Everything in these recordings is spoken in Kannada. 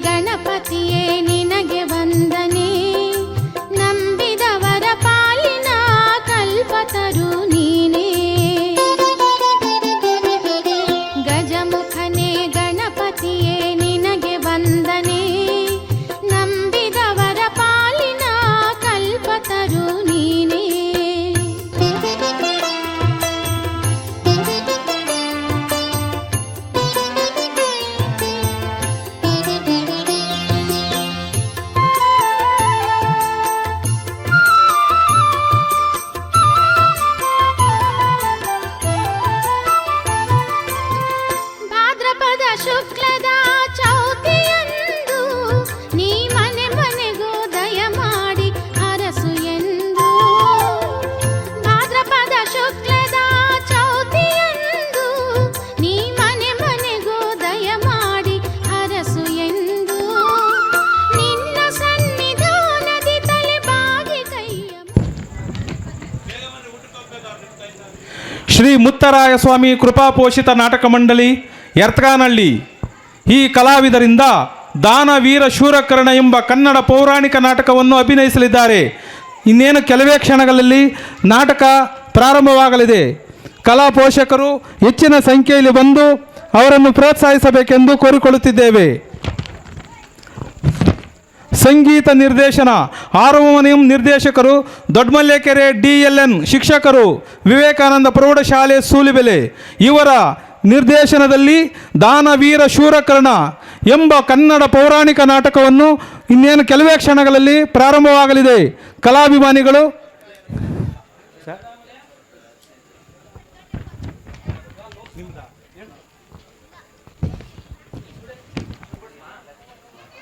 ಗಣಪತಿಯೇ ನಿನಗೆ ವಂದನೆ, ನಂಬಿದವರ ಪಾಲಿನ ಕಲ್ಪತರು ನೀನೇ. ಗಜಮುಖನೇ ಗಣಪತಿಯೇ ನಿನಗೆ ವಂದನೆ, ನಂಬಿದವರ ಪಾಲಿನ ಕಲ್ಪತರು ನೀನೇ. ಭಾದ್ರಪದ ಶುಕ್ಲದ ಚೌತಿಯಂದು ನೀ ಮನೆ ಮನೆಗೂ ದಯ ಮಾಡಿ ಅರಸು ಎಂದು. ಭಾದ್ರಪದ ಶುಕ್ಲದ ಚೌತಿಯಂದು ನೀ ಮನೆ ಮನೆಗೂ ದಯ ಮಾಡಿ ಅರಸು ಎಂದು. ನಿನ್ನ ಸನ್ನಿಧಾನದಿ ತಲೆ ಬಾಗಿ ಕೈಯ ಶ್ರೀ ಮುತ್ತರಾಯ ಸ್ವಾಮಿ ಕೃಪಾಪೋಷಿತ ನಾಟಕ ಮಂಡಳಿ ಯರ್ತ್ಗಾನಹಳ್ಳಿ ಈ ಕಲಾವಿದರಿಂದ ದಾನವೀರ ಶೂರಕರ್ಣ ಎಂಬ ಕನ್ನಡ ಪೌರಾಣಿಕ ನಾಟಕವನ್ನು ಅಭಿನಯಿಸಲಿದ್ದಾರೆ. ಇನ್ನೇನು ಕೆಲವೇ ಕ್ಷಣಗಳಲ್ಲಿ ನಾಟಕ ಪ್ರಾರಂಭವಾಗಲಿದೆ. ಕಲಾ ಪೋಷಕರು ಹೆಚ್ಚಿನ ಸಂಖ್ಯೆಯಲ್ಲಿ ಬಂದು ಅವರನ್ನು ಪ್ರೋತ್ಸಾಹಿಸಬೇಕೆಂದು ಕೋರಿಕೊಳ್ಳುತ್ತಿದ್ದೇವೆ. ಸಂಗೀತ ನಿರ್ದೇಶನ ಹಾರ್ಮೋನಿಯಂ ನಿರ್ದೇಶಕರು ದೊಡ್ಡಮಲ್ಲೇಕೆರೆ DLN, ಶಿಕ್ಷಕರು ವಿವೇಕಾನಂದ ಪ್ರೌಢಶಾಲೆ ಸೂಲಿಬೆಲೆ. ಇವರ ನಿರ್ದೇಶನದಲ್ಲಿ ದಾನವೀರ ಶೂರಕರ್ಣ ಎಂಬ ಕನ್ನಡ ಪೌರಾಣಿಕ ನಾಟಕವನ್ನು ಇನ್ನೇನು ಕೆಲವೇ ಕ್ಷಣಗಳಲ್ಲಿ ಪ್ರಾರಂಭವಾಗಲಿದೆ. ಕಲಾಭಿಮಾನಿಗಳು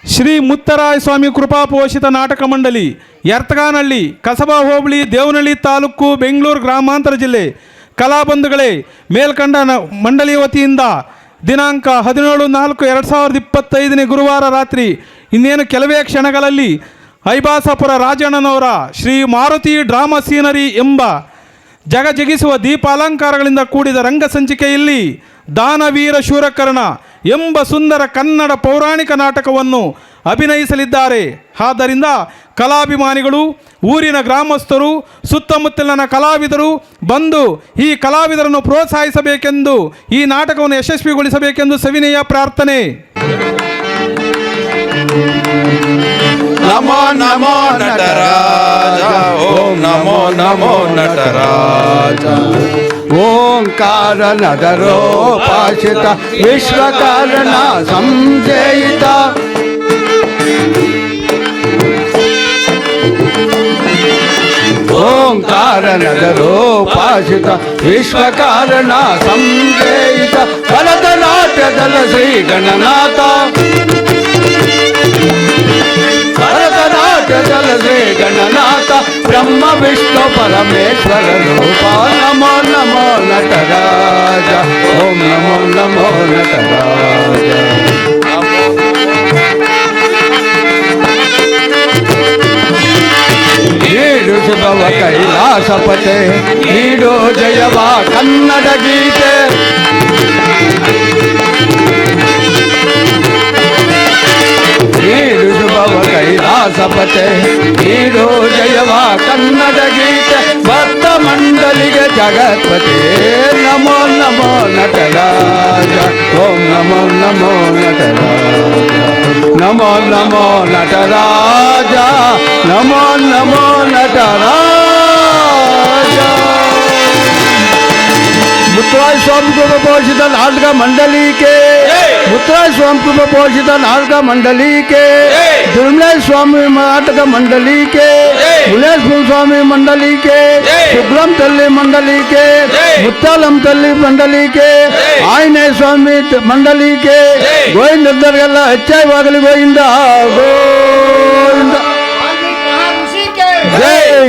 ಶ್ರೀ ಮುತ್ತರಾಯ ಸ್ವಾಮಿ ಕೃಪಾಪೋಷಿತ ನಾಟಕ ಮಂಡಳಿ ಯರ್ತ್ಗಾನಹಳ್ಳಿ, ಕಸಬಾ ಹೋಬಳಿ, ದೇವನಹಳ್ಳಿ ತಾಲೂಕು, ಬೆಂಗಳೂರು ಗ್ರಾಮಾಂತರ ಜಿಲ್ಲೆ. ಕಲಾಬಂಧುಗಳೇ, ಮೇಲ್ಕಂಡ ಮಂಡಳಿಯ ವತಿಯಿಂದ ದಿನಾಂಕ 17/4/2025 ಗುರುವಾರ ರಾತ್ರಿ ಇನ್ನೇನು ಕೆಲವೇ ಕ್ಷಣಗಳಲ್ಲಿ ಐಬಾಸಾಪುರ ರಾಜಣ್ಣನವರ ಶ್ರೀ ಮಾರುತಿ ಡ್ರಾಮಾ ಸೀನರಿ ಎಂಬ ಜಗಜಗಿಸುವ ದೀಪಾಲಂಕಾರಗಳಿಂದ ಕೂಡಿದ ರಂಗ ಸಂಚಿಕೆಯಲ್ಲಿ ದಾನವೀರ ಶೂರಕರ್ಣ ಎಂಬ ಸುಂದರ ಕನ್ನಡ ಪೌರಾಣಿಕ ನಾಟಕವನ್ನು ಅಭಿನಯಿಸಲಿದ್ದಾರೆ. ಆದ್ದರಿಂದ ಕಲಾಭಿಮಾನಿಗಳು, ಊರಿನ ಗ್ರಾಮಸ್ಥರು, ಸುತ್ತಮುತ್ತಲಿನ ಕಲಾವಿದರು ಬಂದು ಈ ಕಲಾವಿದರನ್ನು ಪ್ರೋತ್ಸಾಹಿಸಬೇಕೆಂದು, ಈ ನಾಟಕವನ್ನು ಯಶಸ್ವಿಗೊಳಿಸಬೇಕೆಂದು ಸವಿನಯ ಪ್ರಾರ್ಥನೆ. ನಮೋ ನಮೋ ನಟರಾಜ, ಓಂ ನಮೋ ನಮೋ ನಟರಾಜ. ಓಂಕಾರ ನದರೋಪಾಸಿತ ವಿಶ್ವಕಾರಣ ಸಂಜಯಿತ. ಓಂಕಾರ ನದರೋಪಾಸಿತ ವಿಶ್ವಕಾರಣ ಸಂಜಯಿತ. ಭರತನಾಟ್ಯದಲ ಶ್ರೀ ಗಣನಾಥ, ಭರತನಾಟ್ಯದಲ ಶ್ರೀ ಗಣನಾಥ. ಬ್ರಹ್ಮ ವಿಷ್ಣು ಪರಮೇಶ್ವರ ರೂಪ. ನಮೋ ನಮೋ ನಟರಾಜ, ಓಂ ನಮೋ ನಮೋ ನಟರಾಜ. ನೀಡು ಶುಭವ ಕೈಲಾಸಪತೆ, ನೀಡು ಜಯವ ಕನ್ನಡ ಗೀತೆ. ನೀಡು ಶುಭವ ಕೈಲಾಸಪತೆ, ನೀಡು ಜಯವ ಕನ್ನಡ ಗೀತೆ. ಭಕ್ತ ಮಂಡಲಿಗೆ ಜಗತ್ಪತಿ. ನಮೋ ನಮೋ ನಟರಾಜ, ಓಂ ನಮೋ ನಮೋ ನಟರಾಜ. ನಮೋ ನಮೋ ನಟರಾಜ, ನಮೋ ನಮೋ ನಟರಾಜ. ಮುತ್ತರಾಯ ಸ್ವಾಮಿ ಕೃಪಾಪೋಷಿತ ನಾಟಕ ಮಂಡಳಿ के, ಮುತ್ತರಾಯ ಸ್ವಾಮಿ ಕೃಪಾಪೋಷಿತ ನಾಟಕ ಮಂಡಳಿ के, ದುರ್ಮಲೇಶ ಸ್ವಾಮಿ ನಾಟಕ ಮಂಡಳಿ के, ಮುಲೇಶ್ವರ ಸ್ವಾಮಿ ಮಂಡಳಿ के, ಶುಕ್ಲಂ ತಲ್ಲಿ ಮಂಡಳಿ के, ಮುತ್ತಾಲಂ ತಲ್ಲಿ ಮಂಡಳಿ के, ಆಂಜನೇಯ ಸ್ವಾಮಿ ಮಂಡಳಿ के. ಗೋವಿಂದರಿಗೆಲ್ಲ ಹೆಚ್ಚಾಗಲಿ ಗೋವಿಂದ ಗೋವಿಂದ ಜೈ.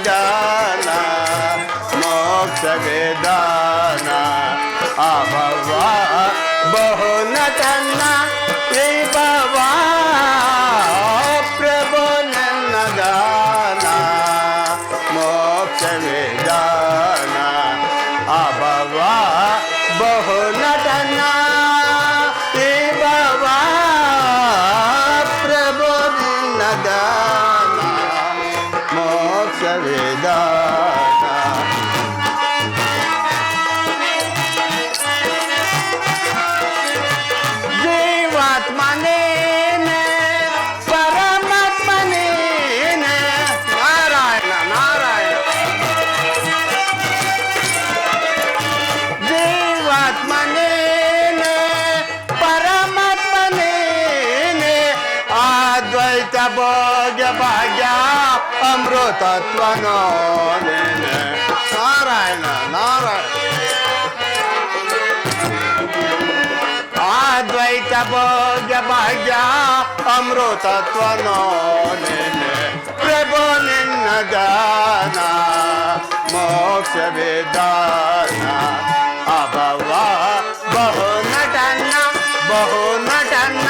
ದಾನ ಮೋಕ್ಷ ವೇದಾನ ಅಭವ ಬಹುನಟನ ವಿಭವ ಪ್ರಭು ನನ್ನ ದಾನ ಮೋಕ್ಷ ವೇದಾನ ಅಭವ ಬಹುನಟನ ವಿಭವ ಪ್ರಭು ನಿನ್ನ ದಾನ ಮೋಕ್ಷ ವೇದಾನ ಜೀವಾತ್ಮನೇನೆ ಪರಮಾತ್ಮನೇನೆ ನಾರಾಯಣ ನಾರಾಯಣ ಜೀವಾತ್ಮನೇನೆ ಪರಮಾತ್ಮನೇನೆ ಅದ್ವೈತ ಭೋಗ್ಯ ಭಾಗ್ಯ ಅಮೃತತ್ವನೋ ನೇನೆ ನಾರಾಯಣ ನಾರಾಯಣ ಅದ್ವೈತ ಭೋಗ್ಯ ಭಾಗ್ಯ ಅಮೃತತ್ವನೋ ನೇನೆ ಪ್ರಭು ನಿನ್ನ ದಾನ ಮೋಕ್ಷ ವೇದಾನ ಅಭವ ಬಹು ನಟನ ಬಹು ನಟನ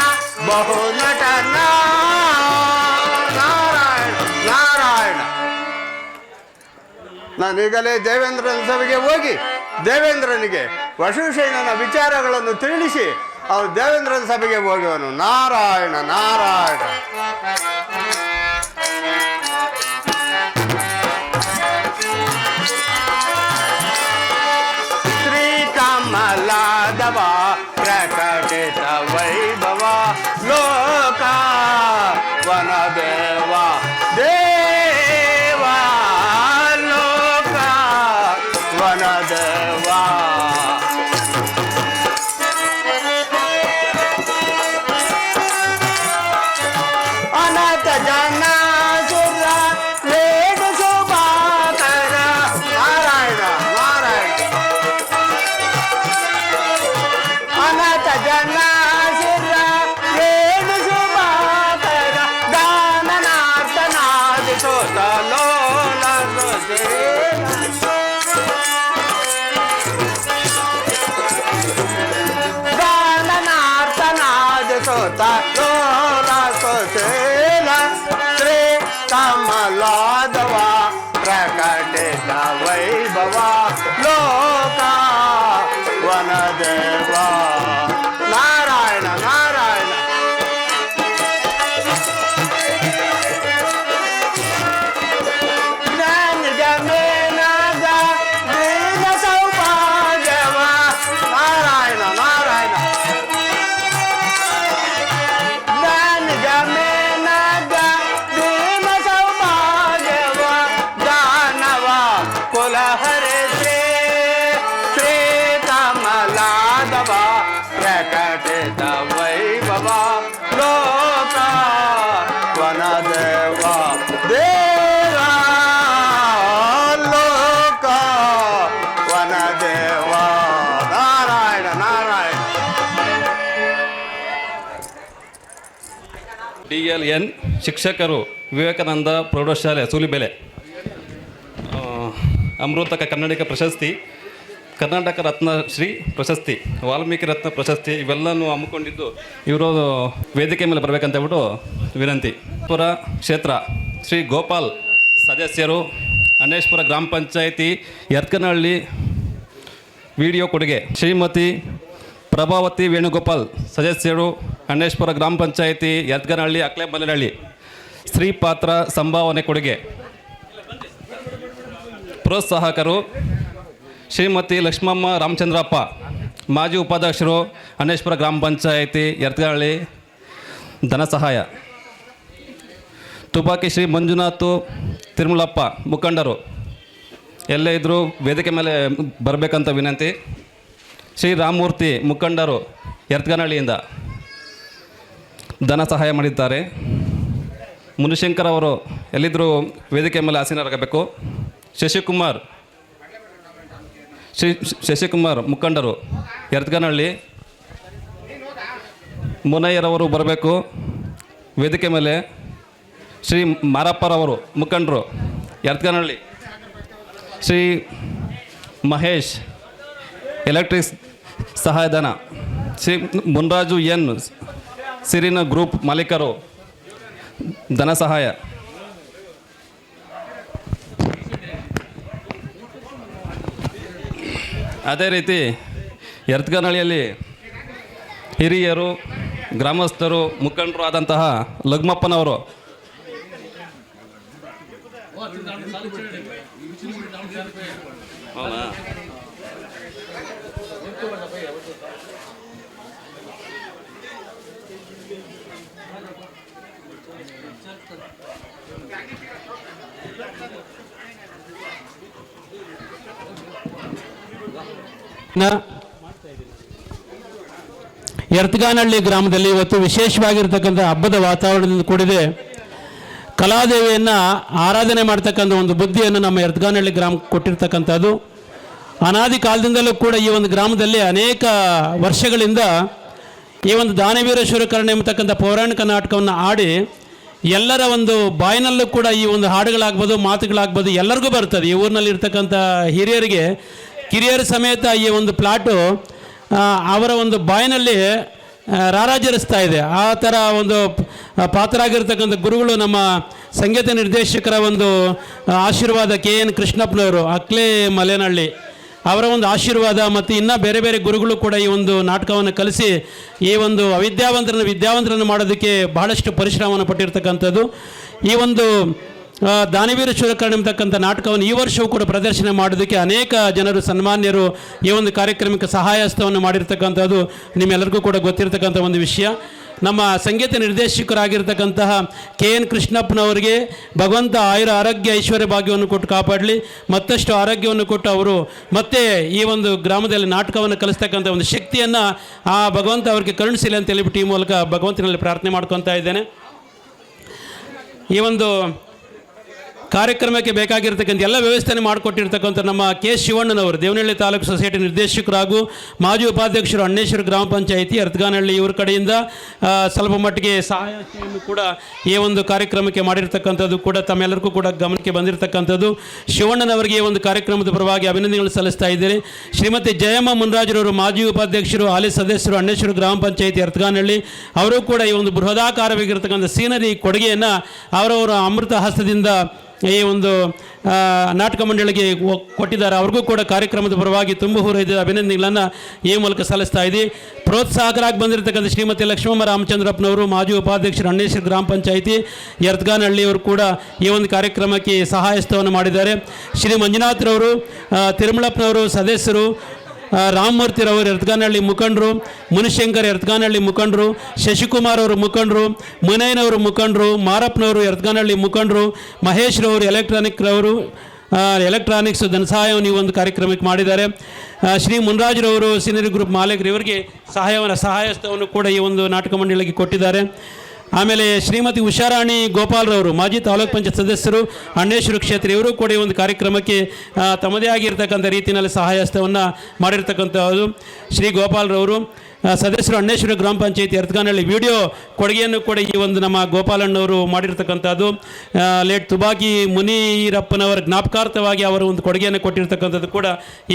ಬಹು ನಟನ ನಾರಾಯಣ ನಾರಾಯಣ. ನಾನೀಗಲೇ ದೇವೇಂದ್ರನ ಸಭೆಗೆ ಹೋಗಿ ದೇವೇಂದ್ರನಿಗೆ ವಶುಷೇಣನ ವಿಚಾರಗಳನ್ನು ತಿಳಿಸಿ ಅವನು ದೇವೇಂದ್ರನ ಸಭೆಗೆ ಹೋಗುವನು. ನಾರಾಯಣ ನಾರಾಯಣ. ಶ್ರೀಕಮಲಾದವ ಪ್ರಕಟಿತ ವೈಭವ ಲೋಕ ವನದೇವ ದೇವ ಲೋಕ ವನದೇವ ಅನಂತ ಜನ ಸುರ ವೇದ ಶೋಭಾಕರ ನಾರಾಯಣ ನಾರಾಯಣ. ಅನಂತ ಜನ ಸುರ ವೇದ ಶೋಭಾಕರ ದಾನನಾರ್ಥನಾದಿ ಸೋತ ಲೋಲ ದಾನನಾರ್ಥನಾದಿ ಸೋತ ಲೋಲ ಸೋಚೇಲ ಶ್ರೀ ಕಮಲಾದವ ಪ್ರಕಟಿತ ವೈಭವ ಲೋಕ ವನದೇವ ನಾರಾಯಣ ನಾರಾಯಣ. ಜ್ಞಾನಿಗಮೇನಾದ ದೀನ ಸೌಭಾಗ್ಯವ ನಾರಾಯಣ ನಾರಾಯಣ. ಜ್ಞಾನಿಗಮೇನಾದ ದೀನ ಸೌಭಾಗ್ಯವ ದಾನವ ಕುಲಹರೆ ಶ್ರೀ ಕಮಲಾದವ ಪ್ರಕಟಿತ ವೈಭವ ಲೋಕ ವನದೇವ ದೇವ ಲೋಕ ವನದೇವ ನಾರಾಯಣ ನಾರಾಯಣ. DLN ಶಿಕ್ಷಕರು ವಿವೇಕಾನಂದ ಪ್ರೌಢಶಾಲೆ ಸೂಲಿಬೆಲೆ ಅಮೃತ ಕನ್ನಡಿಗ ಪ್ರಶಸ್ತಿ, ಕರ್ನಾಟಕ ರತ್ನ ಶ್ರೀ ಪ್ರಶಸ್ತಿ, ವಾಲ್ಮೀಕಿ ರತ್ನ ಪ್ರಶಸ್ತಿ ಇವೆಲ್ಲನೂ ಹಮ್ಮಿಕೊಂಡಿದ್ದು ಇವರು ವೇದಿಕೆ ಮೇಲೆ ಬರಬೇಕಂತ ಹೇಳ್ಬಿಟ್ಟು ವಿನಂತಿ. ಪುರ ಕ್ಷೇತ್ರ ಶ್ರೀ ಗೋಪಾಲ್ ಸದಸ್ಯರು, ಅಣ್ಣೇಶ್ವರ ಗ್ರಾಮ ಪಂಚಾಯಿತಿ ಯರ್ಕನಹಳ್ಳಿ ವಿಡಿಯೋ ಕೊಡುಗೆ. ಶ್ರೀಮತಿ ಪ್ರಭಾವತಿ ವೇಣುಗೋಪಾಲ್ ಸದಸ್ಯರು, ಅಣ್ಣೇಶ್ವರ ಗ್ರಾಮ ಪಂಚಾಯಿತಿ ಯರ್ಕನಹಳ್ಳಿ ಅಕ್ಲೆ ಮಲೆನಹಳ್ಳಿ. ಸ್ತ್ರೀ ಪಾತ್ರ ಸಂಭಾವನೆ ಕೊಡುಗೆ. ಪ್ರೋತ್ಸಾಹಕರು ಶ್ರೀಮತಿ ಲಕ್ಷ್ಮಮ್ಮ ರಾಮಚಂದ್ರಪ್ಪ, ಮಾಜಿ ಉಪಾಧ್ಯಕ್ಷರು, ಅಣ್ಣೇಶ್ವರ ಗ್ರಾಮ ಪಂಚಾಯಿತಿ ಯರ್ಕನಹಳ್ಳಿ, ಧನ ಸಹಾಯ. ತುಬಾಕಿ ಶ್ರೀ ಮಂಜುನಾಥ್ ತಿರುಮಲಪ್ಪ, ಮುಖಂಡರು, ಎಲ್ಲೇ ಇದ್ದರೂ ವೇದಿಕೆ ಮೇಲೆ ಬರಬೇಕಂತ ವಿನಂತಿ. ಶ್ರೀ ರಾಮಮೂರ್ತಿ, ಮುಖಂಡರು, ಯರ್ಕನಹಳ್ಳಿಯಿಂದ ಧನ ಸಹಾಯ ಮಾಡಿದ್ದಾರೆ. ಮುನಿಶಂಕರ್ ಅವರು ಎಲ್ಲಿದ್ದರೂ ವೇದಿಕೆ ಮೇಲೆ ಆಸೀನರಾಗಬೇಕು. ಶಶಿಕುಮಾರ್, ಶಶಿಕುಮಾರ್ ಮುಖಂಡರು, ಯರ್ಕನಹಳ್ಳಿ. ಮುನಯ್ಯರವರು ಬರಬೇಕು ವೇದಿಕೆ ಮೇಲೆ. ಶ್ರೀ ಮಾರಪ್ಪರವರು ಮುಖಂಡರು, ಯರ್ತ್ಗಾನಹಳ್ಳಿ. ಶ್ರೀ ಮಹೇಶ್ ಎಲೆಕ್ಟ್ರಿಕ್ ಸಹಾಯಧನ. ಶ್ರೀ ಮುನ್ರಾಜು ಎನ್ ಸಿರಿನ ಗ್ರೂಪ್ ಮಾಲೀಕರು ಧನ ಸಹಾಯ. ಅದೇ ರೀತಿ ಯರ್ತ್ಗಾನಹಳ್ಳಿಯಲ್ಲಿ ಹಿರಿಯರು, ಗ್ರಾಮಸ್ಥರು, ಮುಖಂಡರು ಆದಂತಹ ಲಗ್ಮಪ್ಪನವರು ಹೌದಾ? ಯರ್ತ್ಗಾನಹಳ್ಳಿ ಗ್ರಾಮದಲ್ಲಿ ಇವತ್ತು ವಿಶೇಷವಾಗಿರ್ತಕ್ಕಂಥ ಹಬ್ಬದ ವಾತಾವರಣದಿಂದ ಕೂಡಿದೆ. ಕಲಾದೇವಿಯನ್ನು ಆರಾಧನೆ ಮಾಡ್ತಕ್ಕಂಥ ಒಂದು ಬುದ್ಧಿಯನ್ನು ನಮ್ಮ ಯರ್ತ್ಗಾನಹಳ್ಳಿ ಗ್ರಾಮ ಕೊಟ್ಟಿರ್ತಕ್ಕಂಥದ್ದು. ಅನಾದಿ ಕಾಲದಿಂದಲೂ ಕೂಡ ಈ ಒಂದು ಗ್ರಾಮದಲ್ಲಿ ಅನೇಕ ವರ್ಷಗಳಿಂದ ಈ ಒಂದು ದಾನವೀರ ಕರ್ಣ ಎಂಬತಕ್ಕಂಥ ಪೌರಾಣಿಕ ನಾಟಕವನ್ನು ಆಡಿ ಎಲ್ಲರ ಒಂದು ಬಾಯಿನಲ್ಲೂ ಕೂಡ ಈ ಒಂದು ಹಾಡುಗಳಾಗ್ಬೋದು, ಮಾತುಗಳಾಗ್ಬೋದು ಎಲ್ಲರಿಗೂ ಬರ್ತದೆ. ಈ ಊರಿನಲ್ಲಿ ಇರ್ತಕ್ಕಂಥ ಹಿರಿಯರಿಗೆ, ಕಿರಿಯರ ಸಮೇತ ಈ ಒಂದು ಪ್ಲಾಟು ಅವರ ಒಂದು ಬಾಯಿನಲ್ಲಿ ರಾರಾಜರಿಸ್ತಾ ಇದೆ. ಆ ಥರ ಒಂದು ಪಾತ್ರರಾಗಿರ್ತಕ್ಕಂಥ ಗುರುಗಳು ನಮ್ಮ ಸಂಗೀತ ನಿರ್ದೇಶಕರ ಒಂದು ಆಶೀರ್ವಾದ, KN ಕೃಷ್ಣಪ್ಪನವರು, ಅಕ್ಲೆ ಮಲೆನಹಳ್ಳಿ ಅವರ ಒಂದು ಆಶೀರ್ವಾದ ಮತ್ತು ಇನ್ನೂ ಬೇರೆ ಬೇರೆ ಗುರುಗಳು ಕೂಡ ಈ ಒಂದು ನಾಟಕವನ್ನು ಕಲಿಸಿ ಈ ಒಂದು ವಿದ್ಯಾವಂತರನ್ನು ಮಾಡೋದಕ್ಕೆ ಬಹಳಷ್ಟು ಪರಿಶ್ರಮವನ್ನು ಪಟ್ಟಿರ್ತಕ್ಕಂಥದ್ದು. ಈ ಒಂದು ದಾನವೀರ ಶೂರಕರ್ಣ ಎಂಬತಕ್ಕಂಥ ನಾಟಕವನ್ನು ಈ ವರ್ಷವೂ ಕೂಡ ಪ್ರದರ್ಶನ ಮಾಡೋದಕ್ಕೆ ಅನೇಕ ಜನರು, ಸನ್ಮಾನ್ಯರು ಈ ಒಂದು ಕಾರ್ಯಕ್ರಮಕ್ಕೆ ಸಹಾಯ ಹಸ್ತವನ್ನು ಮಾಡಿರ್ತಕ್ಕಂಥದ್ದು ನಿಮ್ಮೆಲ್ಲರಿಗೂ ಕೂಡ ಗೊತ್ತಿರತಕ್ಕಂಥ ಒಂದು ವಿಷಯ. ನಮ್ಮ ಸಂಗೀತ ನಿರ್ದೇಶಕರಾಗಿರ್ತಕ್ಕಂತಹ KN ಕೃಷ್ಣಪ್ಪನವರಿಗೆ ಭಗವಂತ ಆರೋಗ್ಯ ಐಶ್ವರ್ಯ ಭಾಗ್ಯವನ್ನು ಕೊಟ್ಟು ಕಾಪಾಡಲಿ, ಮತ್ತಷ್ಟು ಆರೋಗ್ಯವನ್ನು ಕೊಟ್ಟು ಅವರು ಮತ್ತೆ ಈ ಒಂದು ಗ್ರಾಮದಲ್ಲಿ ನಾಟಕವನ್ನು ಕಲಿಸ್ತಕ್ಕಂಥ ಒಂದು ಶಕ್ತಿಯನ್ನು ಆ ಭಗವಂತ ಅವರಿಗೆ ಕರುಣಿಸಲಿ ಅಂತ ಹೇಳಿಬಿಟ್ಟು ಈ ಮೂಲಕ ಭಗವಂತನಲ್ಲಿ ಪ್ರಾರ್ಥನೆ ಮಾಡ್ಕೊತಾ ಇದ್ದೇನೆ. ಈ ಒಂದು ಕಾರ್ಯಕ್ರಮಕ್ಕೆ ಬೇಕಾಗಿರ್ತಕ್ಕಂಥ ಎಲ್ಲ ವ್ಯವಸ್ಥೆಯನ್ನು ಮಾಡಿಕೊಟ್ಟಿರ್ತಕ್ಕಂಥ ನಮ್ಮ K. ಶಿವಣ್ಣನವರು, ದೇವನಹಳ್ಳಿ ತಾಲೂಕು ಸೊಸೈಟಿ ನಿರ್ದೇಶಕರು ಹಾಗೂ ಮಾಜಿ ಉಪಾಧ್ಯಕ್ಷರು, ಅಣ್ಣೇಶ್ವರ ಗ್ರಾಮ ಪಂಚಾಯಿತಿ, ಯರ್ತ್ಗಾನಹಳ್ಳಿ ಇವರ ಕಡೆಯಿಂದ ಸ್ವಲ್ಪ ಮಟ್ಟಿಗೆ ಸಹಾಯವನ್ನು ಕೂಡ ಈ ಒಂದು ಕಾರ್ಯಕ್ರಮಕ್ಕೆ ಮಾಡಿರ್ತಕ್ಕಂಥದ್ದು ಕೂಡ ತಮ್ಮೆಲ್ಲರಿಗೂ ಕೂಡ ಗಮನಕ್ಕೆ ಬಂದಿರತಕ್ಕಂಥದ್ದು. ಶಿವಣ್ಣನವರಿಗೆ ಈ ಒಂದು ಕಾರ್ಯಕ್ರಮದ ಪರವಾಗಿ ಅಭಿನಂದನೆಗಳು ಸಲ್ಲಿಸ್ತಾ ಇದ್ದೇನೆ. ಶ್ರೀಮತಿ ಜಯಮ್ಮ ಮುನ್ರಾಜರವರು, ಮಾಜಿ ಉಪಾಧ್ಯಕ್ಷರು, ಹಾಲಿ ಸದಸ್ಯರು, ಅಣ್ಣೇಶ್ವರ ಗ್ರಾಮ ಪಂಚಾಯಿತಿ, ಯರ್ತ್ಗಾನಹಳ್ಳಿ ಅವರು ಕೂಡ ಈ ಒಂದು ಬೃಹದಾಕಾರವಾಗಿರ್ತಕ್ಕಂಥ ಸೀನರಿ ಕೊಡುಗೆಯನ್ನು ಅವರವರ ಅಮೃತ ಹಸ್ತದಿಂದ ಈ ಒಂದು ನಾಟಕ ಮಂಡಳಿಗೆ ಕೊಟ್ಟಿದ್ದಾರೆ. ಅವ್ರಿಗೂ ಕೂಡ ಕಾರ್ಯಕ್ರಮದ ಪರವಾಗಿ ತುಂಬ ಹೃದಯದ ಅಭಿನಂದನೆಗಳನ್ನು ಈ ಮೂಲಕ ಸಲ್ಲಿಸ್ತಾ ಇದ್ದೀವಿ. ಪ್ರೋತ್ಸಾಹಕರಾಗಿ ಬಂದಿರತಕ್ಕಂಥ ಶ್ರೀಮತಿ ಲಕ್ಷ್ಮಮ್ಮ ರಾಮಚಂದ್ರಪ್ಪನವರು, ಮಾಜಿ ಉಪಾಧ್ಯಕ್ಷರು, ಅಣ್ಣೇಶ್ವರ ಗ್ರಾಮ ಪಂಚಾಯಿತಿ, ಯರ್ತ್ಗಾನಹಳ್ಳಿಯವರು ಕೂಡ ಈ ಒಂದು ಕಾರ್ಯಕ್ರಮಕ್ಕೆ ಸಹಾಯಸ್ತವನ್ನು ಮಾಡಿದ್ದಾರೆ. ಶ್ರೀ ಮಂಜುನಾಥ್ರವರು, ತಿರುಮಳಪ್ಪನವರು ಸದಸ್ಯರು, ರಾಮಮೂರ್ತಿರವರು ಯರ್ತ್ಗಾನಹಳ್ಳಿ ಮುಖಂಡರು, ಮುನಿಶಂಕರ್ ಯರ್ತ್ಗಾನಹಳ್ಳಿ ಮುಖಂಡರು, ಶಶಿಕುಮಾರ್ ಅವರು ಮುಖಂಡರು, ಮುನಯ್ಯನವರು ಮುಖಂಡರು, ಮಾರಪ್ಪನವರು ಯರ್ತ್ಗಾನಹಳ್ಳಿ ಮುಖಂಡರು, ಮಹೇಶ್ರವರು ಎಲೆಕ್ಟ್ರಾನಿಕ್ಸ್ ಧನಸಹಾಯವನ್ನು ಈ ಒಂದು ಕಾರ್ಯಕ್ರಮಕ್ಕೆ ಮಾಡಿದ್ದಾರೆ. ಶ್ರೀ ಮುನ್ರಾಜ್ರವರು ಸೀನರಿ ಗ್ರೂಪ್ ಮಾಲೀಕರು, ಇವರಿಗೆ ಸಹಾಯಸ್ತವನ್ನು ಕೂಡ ಈ ಒಂದು ನಾಟಕ ಮಂಡಳಿಗೆ ಕೊಟ್ಟಿದ್ದಾರೆ. ಆಮೇಲೆ ಶ್ರೀಮತಿ ಉಷಾರಾಣಿ ಗೋಪಾಲ್ರವರು, ಮಾಜಿ ತಾಲೂಕು ಪಂಚಾಯತ್ ಸದಸ್ಯರು, ಅಣ್ಣೇಶ್ವರ ಕ್ಷೇತ್ರ, ಇವರು ಕೂಡ ಈ ಒಂದು ಕಾರ್ಯಕ್ರಮಕ್ಕೆ ತಮ್ಮದೇ ಆಗಿರ್ತಕ್ಕಂಥ ರೀತಿಯಲ್ಲಿ ಸಹಾಯಸ್ತವನ್ನು ಮಾಡಿರ್ತಕ್ಕಂಥದ್ದು. ಶ್ರೀ ಗೋಪಾಲ್ರವರು ಸದಸ್ಯರು, ಅಣ್ಣೇಶ್ವರ ಗ್ರಾಮ ಪಂಚಾಯತಿ, ಯರ್ತ್ಗಾನಹಳ್ಳಿ ವಿಡಿಯೋ ಕೊಡುಗೆಯನ್ನು ಕೂಡ ಈ ಒಂದು ನಮ್ಮ ಗೋಪಾಲಣ್ಣವರು ಮಾಡಿರ್ತಕ್ಕಂಥದ್ದು. ಲೇಟ್ ತುಬಾಕಿ ಮುನಿರಪ್ಪನವರ ಜ್ಞಾಪಕಾರ್ಥವಾಗಿ ಅವರ ಒಂದು ಕೊಡುಗೆಯನ್ನು ಕೊಟ್ಟಿರ್ತಕ್ಕಂಥದ್ದು ಕೂಡ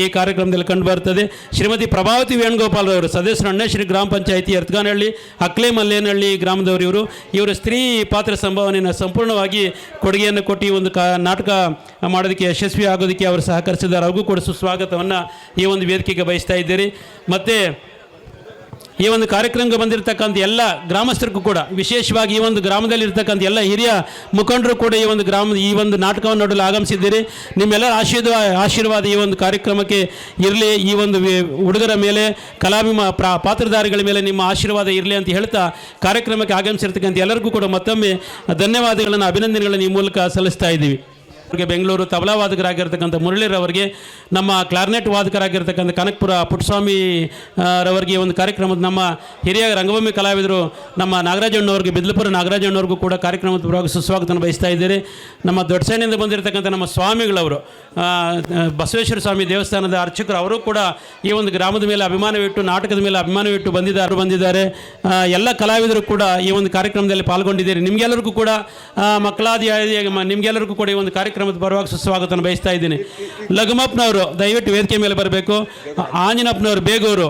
ಈ ಕಾರ್ಯಕ್ರಮದಲ್ಲಿ ಕಂಡುಬರ್ತದೆ. ಶ್ರೀಮತಿ ಪ್ರಭಾವತಿ ವೇಣುಗೋಪಾಲ್ರವರು ಸದಸ್ಯರು, ಅಣ್ಣೇಶ್ವರ ಗ್ರಾಮ ಪಂಚಾಯತಿ, ಯರ್ತ್ಗಾನಹಳ್ಳಿ, ಅಕ್ಲೆ ಮಲ್ಲೇನಹಳ್ಳಿ ಗ್ರಾಮದವರು. ಇವರು ಸ್ತ್ರೀ ಪಾತ್ರ ಸಂಭಾವನೆಯನ್ನು ಸಂಪೂರ್ಣವಾಗಿ ಕೊಡುಗೆಯನ್ನು ಕೊಟ್ಟು ಈ ಒಂದು ನಾಟಕ ಮಾಡೋದಕ್ಕೆ ಯಶಸ್ವಿ ಆಗೋದಕ್ಕೆ ಅವರು ಸಹಕರಿಸಿದ್ದಾರೆ. ಅವ್ರಿಗೂ ಕೂಡ ಸುಸ್ವಾಗತವನ್ನು ಈ ಒಂದು ವೇದಿಕೆಗೆ ಬಯಸ್ತಾ ಇದ್ದೀರಿ. ಮತ್ತು ಈ ಒಂದು ಕಾರ್ಯಕ್ರಮಕ್ಕೆ ಬಂದಿರತಕ್ಕಂಥ ಎಲ್ಲ ಗ್ರಾಮಸ್ಥರಿಗೂ ಕೂಡ, ವಿಶೇಷವಾಗಿ ಈ ಒಂದು ಗ್ರಾಮದಲ್ಲಿರ್ತಕ್ಕಂಥ ಎಲ್ಲ ಹಿರಿಯ ಮುಖಂಡರು ಕೂಡ ಈ ಒಂದು ನಾಟಕವನ್ನು ನೋಡಲು ಆಗಮಿಸಿದ್ದೀರಿ. ನಿಮ್ಮೆಲ್ಲರ ಆಶೀರ್ವಾದ ಈ ಒಂದು ಕಾರ್ಯಕ್ರಮಕ್ಕೆ ಇರಲಿ. ಈ ಒಂದು ಹುಡುಗರ ಮೇಲೆ, ಪಾತ್ರಧಾರಿಗಳ ಮೇಲೆ ನಿಮ್ಮ ಆಶೀರ್ವಾದ ಇರಲಿ ಅಂತ ಹೇಳ್ತಾ ಕಾರ್ಯಕ್ರಮಕ್ಕೆ ಆಗಮಿಸಿರ್ತಕ್ಕಂಥ ಎಲ್ಲರಿಗೂ ಕೂಡ ಮತ್ತೊಮ್ಮೆ ಧನ್ಯವಾದಗಳನ್ನು, ಅಭಿನಂದನೆಗಳನ್ನು ಈ ಮೂಲಕ ಸಲ್ಲಿಸ್ತಾ ಇದ್ದೀವಿ. ಅವರಿಗೆ ಬೆಂಗಳೂರು ತಬಲಾ ವಾದಕರಾಗಿರ್ತಕ್ಕಂಥ ಮುರಳೀರವರಿಗೆ, ನಮ್ಮ ಕ್ಲಾರ್ನೆಟ್ ವಾದಕರಾಗಿರ್ತಕ್ಕಂಥ ಕನಕಪುರ ಪುಟ್ಟಸ್ವಾಮಿ ರವರಿಗೆ ಒಂದು ಕಾರ್ಯಕ್ರಮದ ನಮ್ಮ ಹಿರಿಯ ರಂಗಭೂಮಿ ಕಲಾವಿದರು ನಮ್ಮ ನಾಗರಾಜಣ್ಣವ್ರಿಗೆ, ಬಿದ್ಲಪುರ ನಾಗರಾಜಣ್ಣವ್ರಿಗೂ ಕೂಡ ಕಾರ್ಯಕ್ರಮದ ಪರವಾಗಿ ಸುಸ್ವಾಗತವನ್ನು ಬಯಸ್ತಾ ಇದ್ದೀರಿ. ನಮ್ಮ ದೊಡ್ಡಸೇನೆಯಿಂದ ಬಂದಿರತಕ್ಕಂಥ ನಮ್ಮ ಸ್ವಾಮಿಗಳವರು, ಬಸವೇಶ್ವರ ಸ್ವಾಮಿ ದೇವಸ್ಥಾನದ ಅರ್ಚಕರು, ಅವರು ಕೂಡ ಈ ಒಂದು ಗ್ರಾಮದ ಮೇಲೆ ಅಭಿಮಾನವಿಟ್ಟು, ನಾಟಕದ ಮೇಲೆ ಅಭಿಮಾನವಿಟ್ಟು ಬಂದಿದ್ದಾರೆ. ಎಲ್ಲ ಕಲಾವಿದರು ಕೂಡ ಈ ಒಂದು ಕಾರ್ಯಕ್ರಮದಲ್ಲಿ ಪಾಲ್ಗೊಂಡಿದ್ದೀರಿ. ನಿಮಗೆಲ್ಲರಿಗೂ ಕೂಡ ನಿಮಗೆಲ್ಲರಿಗೂ ಕೂಡ ಈ ಒಂದು ಕಾರ್ಯಕ್ರಮ ಕಾರ್ಯಕ್ರಮದ ಪರವಾಗಿ ಸುಸ್ವಾಗತನ ಬಯಸ್ತಾ ಇದ್ದೀನಿ. ಲಗಮಪ್ಪನವರು ದಯವಿಟ್ಟು ವೇದಿಕೆ ಮೇಲೆ ಬರಬೇಕು. ಆಂಜನಪ್ಪನವರು ಬೇಗೂರು,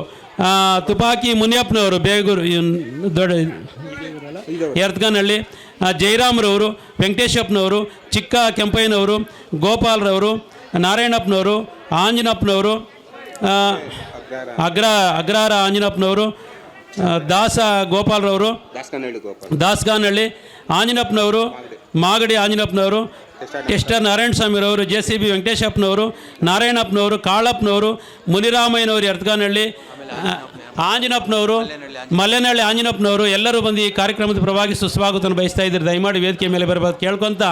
ತುಪಾಕಿ ಮುನಿಯಪ್ಪನವರು ಬೇಗೂರು ದೊಡ್ಡ ಯರ್ತ್ಗಾನಹಳ್ಳಿ, ಜಯರಾಮ್ರವರು, ವೆಂಕಟೇಶಪ್ಪನವರು, ಚಿಕ್ಕ ಕೆಂಪಯ್ಯನವರು, ಗೋಪಾಲ್ರವರು, ನಾರಾಯಣಪ್ಪನವರು, ಆಂಜನಪ್ಪನವರು, ಅಗ್ರಹಾರ ಆಂಜನಪ್ಪನವರು, ದಾಸ ಗೋಪಾಲ್ರವರು, ದಾಸ್ಗಾನಹಳ್ಳಿ ಆಂಜನಪ್ಪನವರು, ಮಾಗಡಿ ಆಂಜನಪ್ಪನವರು, ಟೆಸ್ಟರ್ ನಾರಾಯಣ ಸ್ವಾಮಿರವರು, JCB ವೆಂಕಟೇಶಪ್ಪನವರು, ನಾರಾಯಣಪ್ಪನವರು, ಕಾಳಪ್ಪನವರು, ಮುನಿರಾಮಯ್ಯನವರು ಯರ್ತ್ಗಾನಹಳ್ಳಿ, ಆಂಜನಪ್ಪನವರು, ಮಲ್ಲೆನಹಳ್ಳಿ ಆಂಜನಪ್ಪನವರು ಎಲ್ಲರೂ ಬಂದು ಈ ಕಾರ್ಯಕ್ರಮದ ಪರವಾಗಿ ಸುಸ್ವಾಗತನ ಬಯಸ್ತಾ ಇದ್ದಾರೆ. ದಯಮಾಡಿ ವೇದಿಕೆ ಮೇಲೆ ಬರಬೇಕು ಕೇಳ್ಕೊಂತ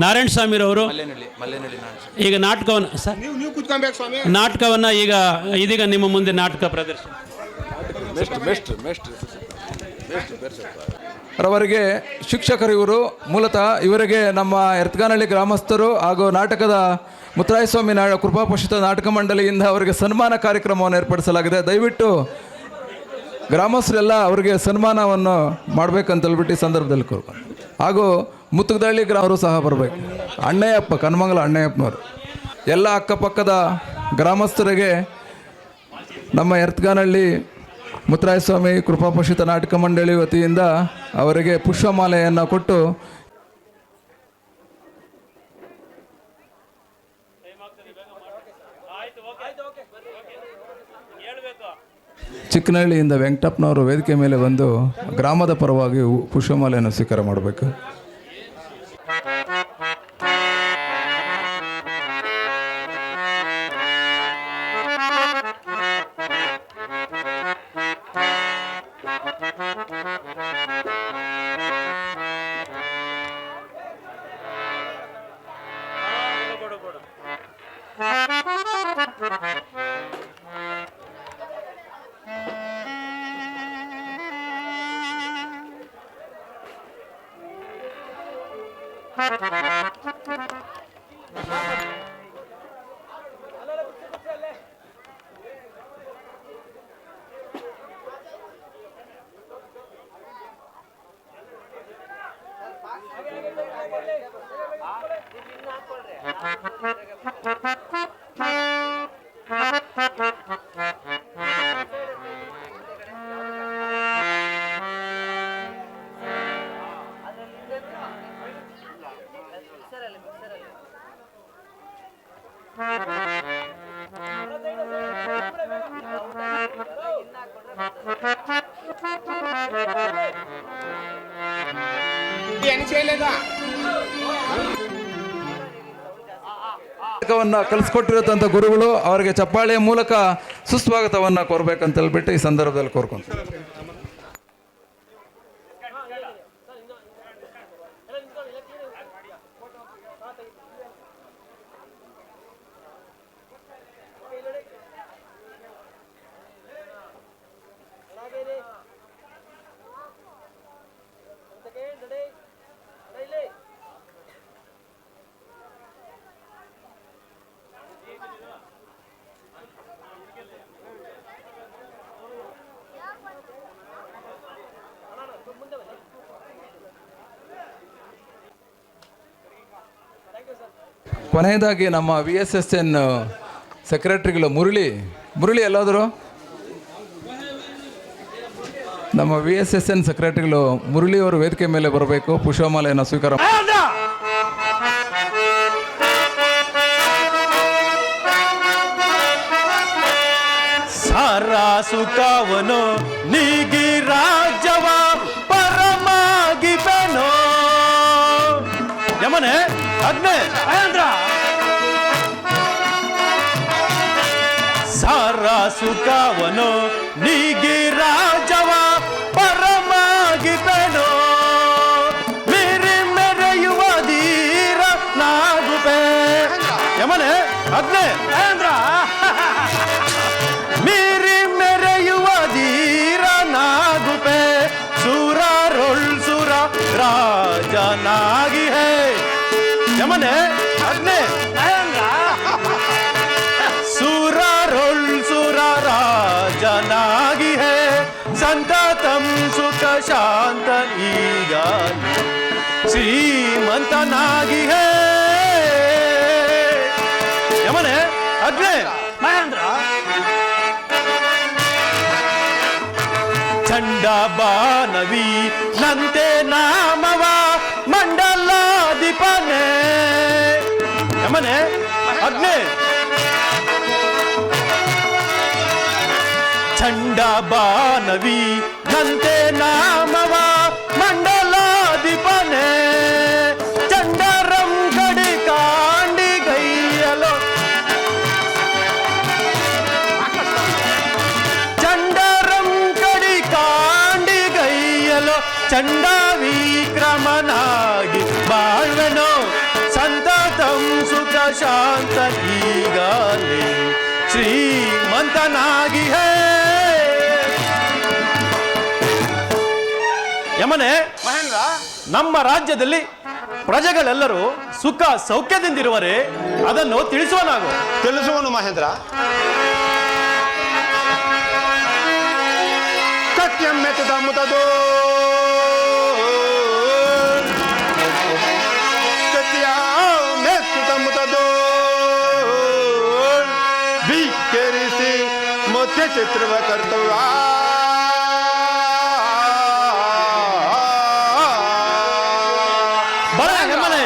ನಾರಾಯಣ ಸ್ವಾಮಿರವರು ಈಗ ನಾಟಕವನ್ನು ಇದೀಗ ನಿಮ್ಮ ಮುಂದೆ ನಾಟಕ ಪ್ರದರ್ಶನ ರವರಿಗೆ ಶಿಕ್ಷಕರು ಇವರು. ಮೂಲತಃ ಇವರಿಗೆ ನಮ್ಮ ಯರ್ತ್ಗಾನಹಳ್ಳಿ ಗ್ರಾಮಸ್ಥರು ಹಾಗೂ ನಾಟಕದ ಮುತ್ತರಾಯಸ್ವಾಮಿ ಕೃಪಾಪೋಷಿತ ನಾಟಕ ಮಂಡಳಿಯಿಂದ ಅವರಿಗೆ ಸನ್ಮಾನ ಕಾರ್ಯಕ್ರಮವನ್ನು ಏರ್ಪಡಿಸಲಾಗಿದೆ. ದಯವಿಟ್ಟು ಗ್ರಾಮಸ್ಥರೆಲ್ಲ ಅವರಿಗೆ ಸನ್ಮಾನವನ್ನು ಮಾಡಬೇಕಂತೇಳ್ಬಿಟ್ಟು ಈ ಸಂದರ್ಭದಲ್ಲಿ ಕೋರ್ಕೊಂಡು, ಹಾಗೂ ಮುತ್ತುಗದಹಳ್ಳಿ ಗ್ರಾಮರು ಸಹ ಬರಬೇಕು. ಅಣ್ಣಯ್ಯಪ್ಪ, ಕನ್ಮಂಗಲ ಅಣ್ಣಯ್ಯಪ್ಪನವರು, ಎಲ್ಲ ಅಕ್ಕಪಕ್ಕದ ಗ್ರಾಮಸ್ಥರಿಗೆ ನಮ್ಮ ಯರ್ತ್ಗಾನಹಳ್ಳಿ ಮುತ್ತರಾಯಸ್ವಾಮಿ ಕೃಪಾಪೋಷಿತ ನಾಟಕ ಮಂಡಳಿ ವತಿಯಿಂದ ಅವರಿಗೆ ಪುಷ್ಪಮಾಲೆಯನ್ನು ಕೊಟ್ಟು ಚಿಕ್ಕನಹಳ್ಳಿಯಿಂದ ವೆಂಕಟಪ್ಪನವರು ವೇದಿಕೆ ಮೇಲೆ ಬಂದು ಗ್ರಾಮದ ಪರವಾಗಿ ಪುಷ್ಪಮಾಲೆಯನ್ನು ಸ್ವೀಕಾರ ಮಾಡಬೇಕು. ನಾಟಕವನ್ನು ಕಲಿಸ್ಕೊಟ್ಟಿರತಂಥ ಗುರುಗಳು ಅವರಿಗೆ ಚಪ್ಪಾಳೆಯ ಮೂಲಕ ಸುಸ್ವಾಗತವನ್ನು ಕೋರ್ಬೇಕಂತ ಹೇಳ್ಬಿಟ್ಟು ಈ ಸಂದರ್ಭದಲ್ಲಿ ಕೋರ್ಕೊಂತಾರೆ. ಕೊನೆಯದಾಗಿ ನಮ್ಮ VSSN ಸೆಕ್ರೆಟರಿಗಳು ಮುರಳಿ ಎಲ್ಲಾದರೂ ನಮ್ಮ VSSN ಸೆಕ್ರೆಟರಿಗಳು ಮುರಳಿಯವರು ವೇದಿಕೆ ಮೇಲೆ ಬರಬೇಕು, ಪುಷ್ಪಮಾಲೆಯನ್ನು ಸ್ವೀಕಾರ ಸಾರಾ ಸುಖವನು ನೀಗಿ ರಾಜವ ಪರಮಾಗಿ ಬೆನೋ ಯಮನೆ ಅಗ್ನೆ ಮಹೇಂದ್ರ ಸಾರಾ ಸುಖವನು ನೀಗಿ ರಾಜವ ಪರಮಾಗಿ ಬೆನೋ ಮೇರೆ ಮೆರೆಯುವ ಧೀರ ನಾಗುಬೆ ಯಮನೆ ಅಗ್ನೆ ಮಹೇಂದ್ರ ಮೇರೆ ಮೆರೆಯುವ ಧೀರ ನಾಗುಬೆ ಸುರರೊಳ್ ಸುರ ರಾಜನಾಗಿ ಹೇ ಯಮನೆ ಅಗ್ನೆ ಸುರರೊಳ್ ಸುರ ರಾಜನಾಗಿ ಹೇ ಸಂತತಂ ಸುಖ ಶಾಂತ ಈಗ ಶ್ರೀಮಂತನಾಗಿ ಹೇ ಬಾನವಿ ನಂತೆ ನಾಮವ ಮಂಡಲಾಧಿಪನೆ ಯಮನೆ ಅಗ್ನೆ ಚಂಡ ಬಾನವಿ ನಂತೆ ನಾಮವ ಮಂಡಲಾಧಿಪನೆ ಚಂಡರಂ ಕಡಿ ಕಾಂಡಿ ಗೈಯಲೋ ಚಂಡರಂ ಕಡಿ ಕಾಂಡಿ ಗೈಯಲೋ ಚಂಡ ವಿಕ್ರಮನಾಗಿ ಬಾಳ್ವೆನೋ ಸಂತತಂ ಸುಖ ಶಾಂತ ಈಗಲೇ ಶ್ರೀಮಂತನಾಗಿ ಹೇ ಯಮನೆ ಮಹೇಂದ್ರ, ನಮ್ಮ ರಾಜ್ಯದಲ್ಲಿ ಪ್ರಜೆಗಳೆಲ್ಲರೂ ಸುಖ ಸೌಖ್ಯದಿಂದಿರುವರೆ ಅದನ್ನು ತಿಳಿಸುವನಾಗು. ತಿಳಿಸುವನು ಮಹೇಂದ್ರ. ಸತ್ಯಂ ಮೆತ್ತದ ಮುತದೋ ಸತ್ಯ ಮೆತ್ತದ ಮುತದೋ ಬಿಕ್ಕರಿಸಿ ಮುತ್ಯ ಚಿತ್ರವ ಕರ್ತವ್ಯ ಬರ ಯಮನೆ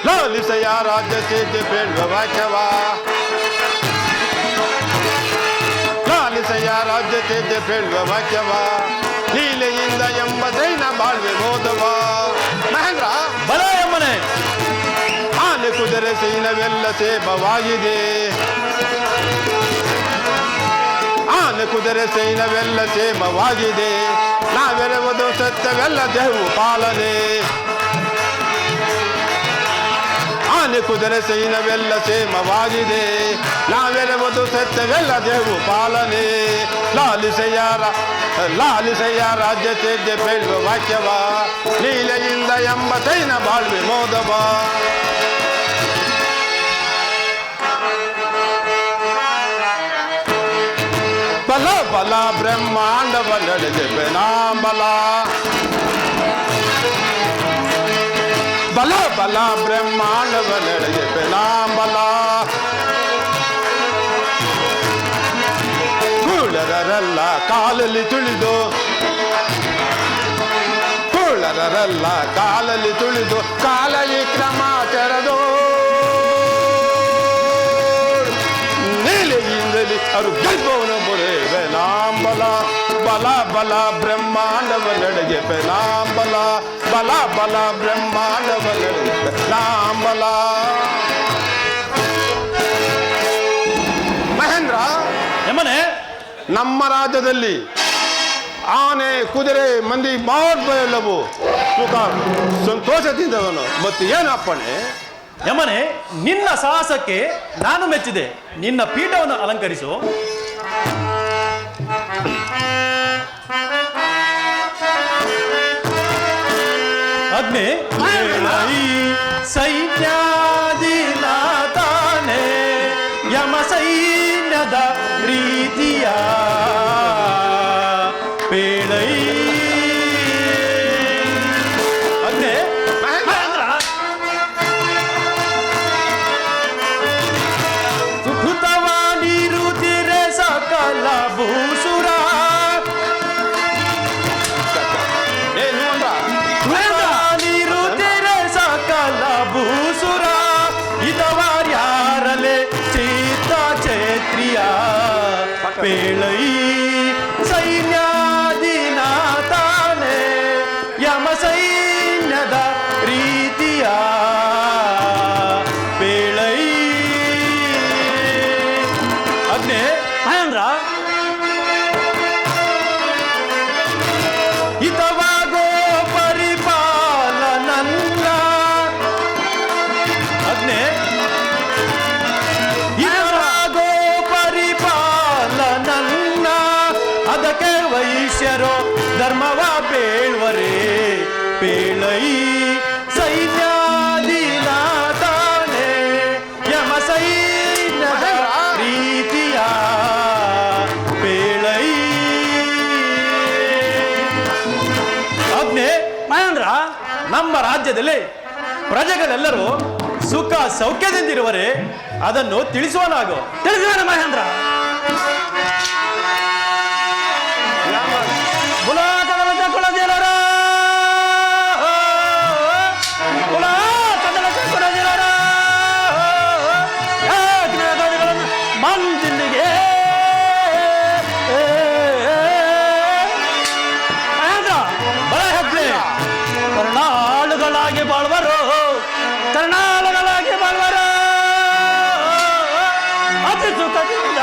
ಲಾಲಿಸಯ ರಾಜ್ಯ ಸೇಜೆ ಬೇಡುವ ವಾಕ್ಯವಾ ಲಾಲಿಸಯ ರಾಜ್ಯ ಸೇಜೆ ಬೇಡುವ ವಾಕ್ಯವಾ ಲೀಲೆಯಿಂದ ಎಂಬ ದೈನ ಬಾಳ್ವೆ ಮೋದವ. ಮಹೇಂದ್ರ, ಬರ ಯಮನೆ ಆನೆ ಕುದುರೆ ಸೈನವೆಲ್ಲ ಸೇಬವಾಗಿದೆ ಆನೆ ಕುದುರೆ ಸೈನವೆಲ್ಲ ಸೇಮವಾಗಿದೆ ನಾವೆರವುದು ಸತ್ಯವೆಲ್ಲ ದೇವು ಪಾಲನೆ ಆನೆ ಕುದುರೆ ಸೈನವೆಲ್ಲ ಸೇಮವಾಗಿದೆ ನಾವೆರವುದು ಸತ್ಯವೆಲ್ಲ ದೇವು ಪಾಲನೆ ಲಾಲಿಸಯ್ಯ ರಾಜ್ಯ ತೇಜೆ ಬೇಳುವ ವಾಕ್ಯವ ಲೀಲೆಯಿಂದ ಎಂಬ ಸೈನ ಬಾಳ್ವೆ ಮೋದವ. ಬಲ ಬಲ ಬ್ರಹ್ಮಾಂಡವ ನಡೆದೆ ಬೆನಾಂಬಲ ಬಲ ಬಲ ಬ್ರಹ್ಮಾಂಡವ ನಡೆದೆ ಬೆನಾಂಬಲ ಕೂಳರರೆಲ್ಲ ಕಾಲಲ್ಲಿ ತುಳಿದು ಕೂಳರರೆಲ್ಲ ಕಾಲಲ್ಲಿ ತುಳಿದು ಕಾಲ ಈ ಕ್ರಮ ತೆರೆದು ನೀಲೆಯಿಂದಲಿ ಅವರು ಗೆಲ್ಪವನು ಬುರೆ ಬೆನಾಂಬಲ ಬಲ ಬಲ ಬ್ರಹ್ಮಾಂಡವ ನಡೆಗೆ ಬೆನಾಂಬಲ ಬಲ ಬಲ ಬ್ರಹ್ಮಾಂಡವ ನಡೆಗೆ ಬೆನಾಂಬಲ. ಮಹೇಂದ್ರ, ಯಮನೆ ನಮ್ಮ ರಾಜ್ಯದಲ್ಲಿ ಆನೆ ಕುದುರೆ ಮಂದಿ ಎಲ್ಲವೂ ಸುಖ ಸಂತೋಷದಿಂದವನು ಮತ್ತು ಏನಪ್ಪಣೆ? ಯಮನೆ ನಿನ್ನ ಸಾಹಸಕ್ಕೆ ನಾನು ಮೆಚ್ಚಿದೆ. ನಿನ್ನ ಪೀಠವನ್ನು ಅಲಂಕರಿಸು. ಅಗ್ನಿ ಸೈನ್ಯಾದಿನಾತಾನೆ ಯಮ ಸೈನ್ಯದ ರೀತಿಯ ಪೇಳೈ ಅಗ್ನಿ ಸುಕೃತವಾನಿರುತ್ತಿರೆ ಸಕಲ ಭೂಸುರ ಏನು ನಿರುತ್ತಿರೆ ಸಕಲ ಭೂಸುರ ಇದವಾರ್ಯಾರಲೆ ಚಿತ್ತ ಚೈತ್ರಿಯ ಪೇಳೈ ಸೈನ್ಯಾದಿನಾತಾನೆ ಯಮ ಸೈನ್ಯದ ರೀತಿಯ ಪೇಳೈ ಅಗ್ನಿ ಮಹೇಂದ್ರ ಹಿತವಾಗೋ ಪರಿಪಾಲನನ್ನ ಅಗ್ನಿ ಹಿತವಾಗೋ ಪರಿಪಾಲನನ್ನ ಅದಕ್ಕೆ ವೈಶ್ಯರೋ ಧರ್ಮವ ಬೇಳ್ವರೇ ಪೇಳೈ ಸೈನ್ಯಾದಿನಾತಾನೆ ಯಮ ಸೈನ್ಯದ ರೀತಿಯ ಪೇಳೈ ಅಗ್ನಿ ಮಹೇಂದ್ರ ನಮ್ಮ ರಾಜ್ಯದಲ್ಲಿ ಪ್ರಜೆಗಳೆಲ್ಲರೂ ಸುಖ ಸೌಖ್ಯದಿಂದಿರುವರೆ ಅದನ್ನು ತಿಳಿಸುವನಾಗು. ತಿಳಿಸುವನ ಮಹೇಂದ್ರ. ಮಂದಿಗೆ ಬಲ ಹೆಜ್ಜೆ ಕರ್ನಾಳುಗಳಾಗಿ ಬಾಳ್ವರು, ಕರ್ನಾಳುಗಳಾಗಿ ಬಾಳ್ವರು ಅತಿ ಸುಖದಿಂದ.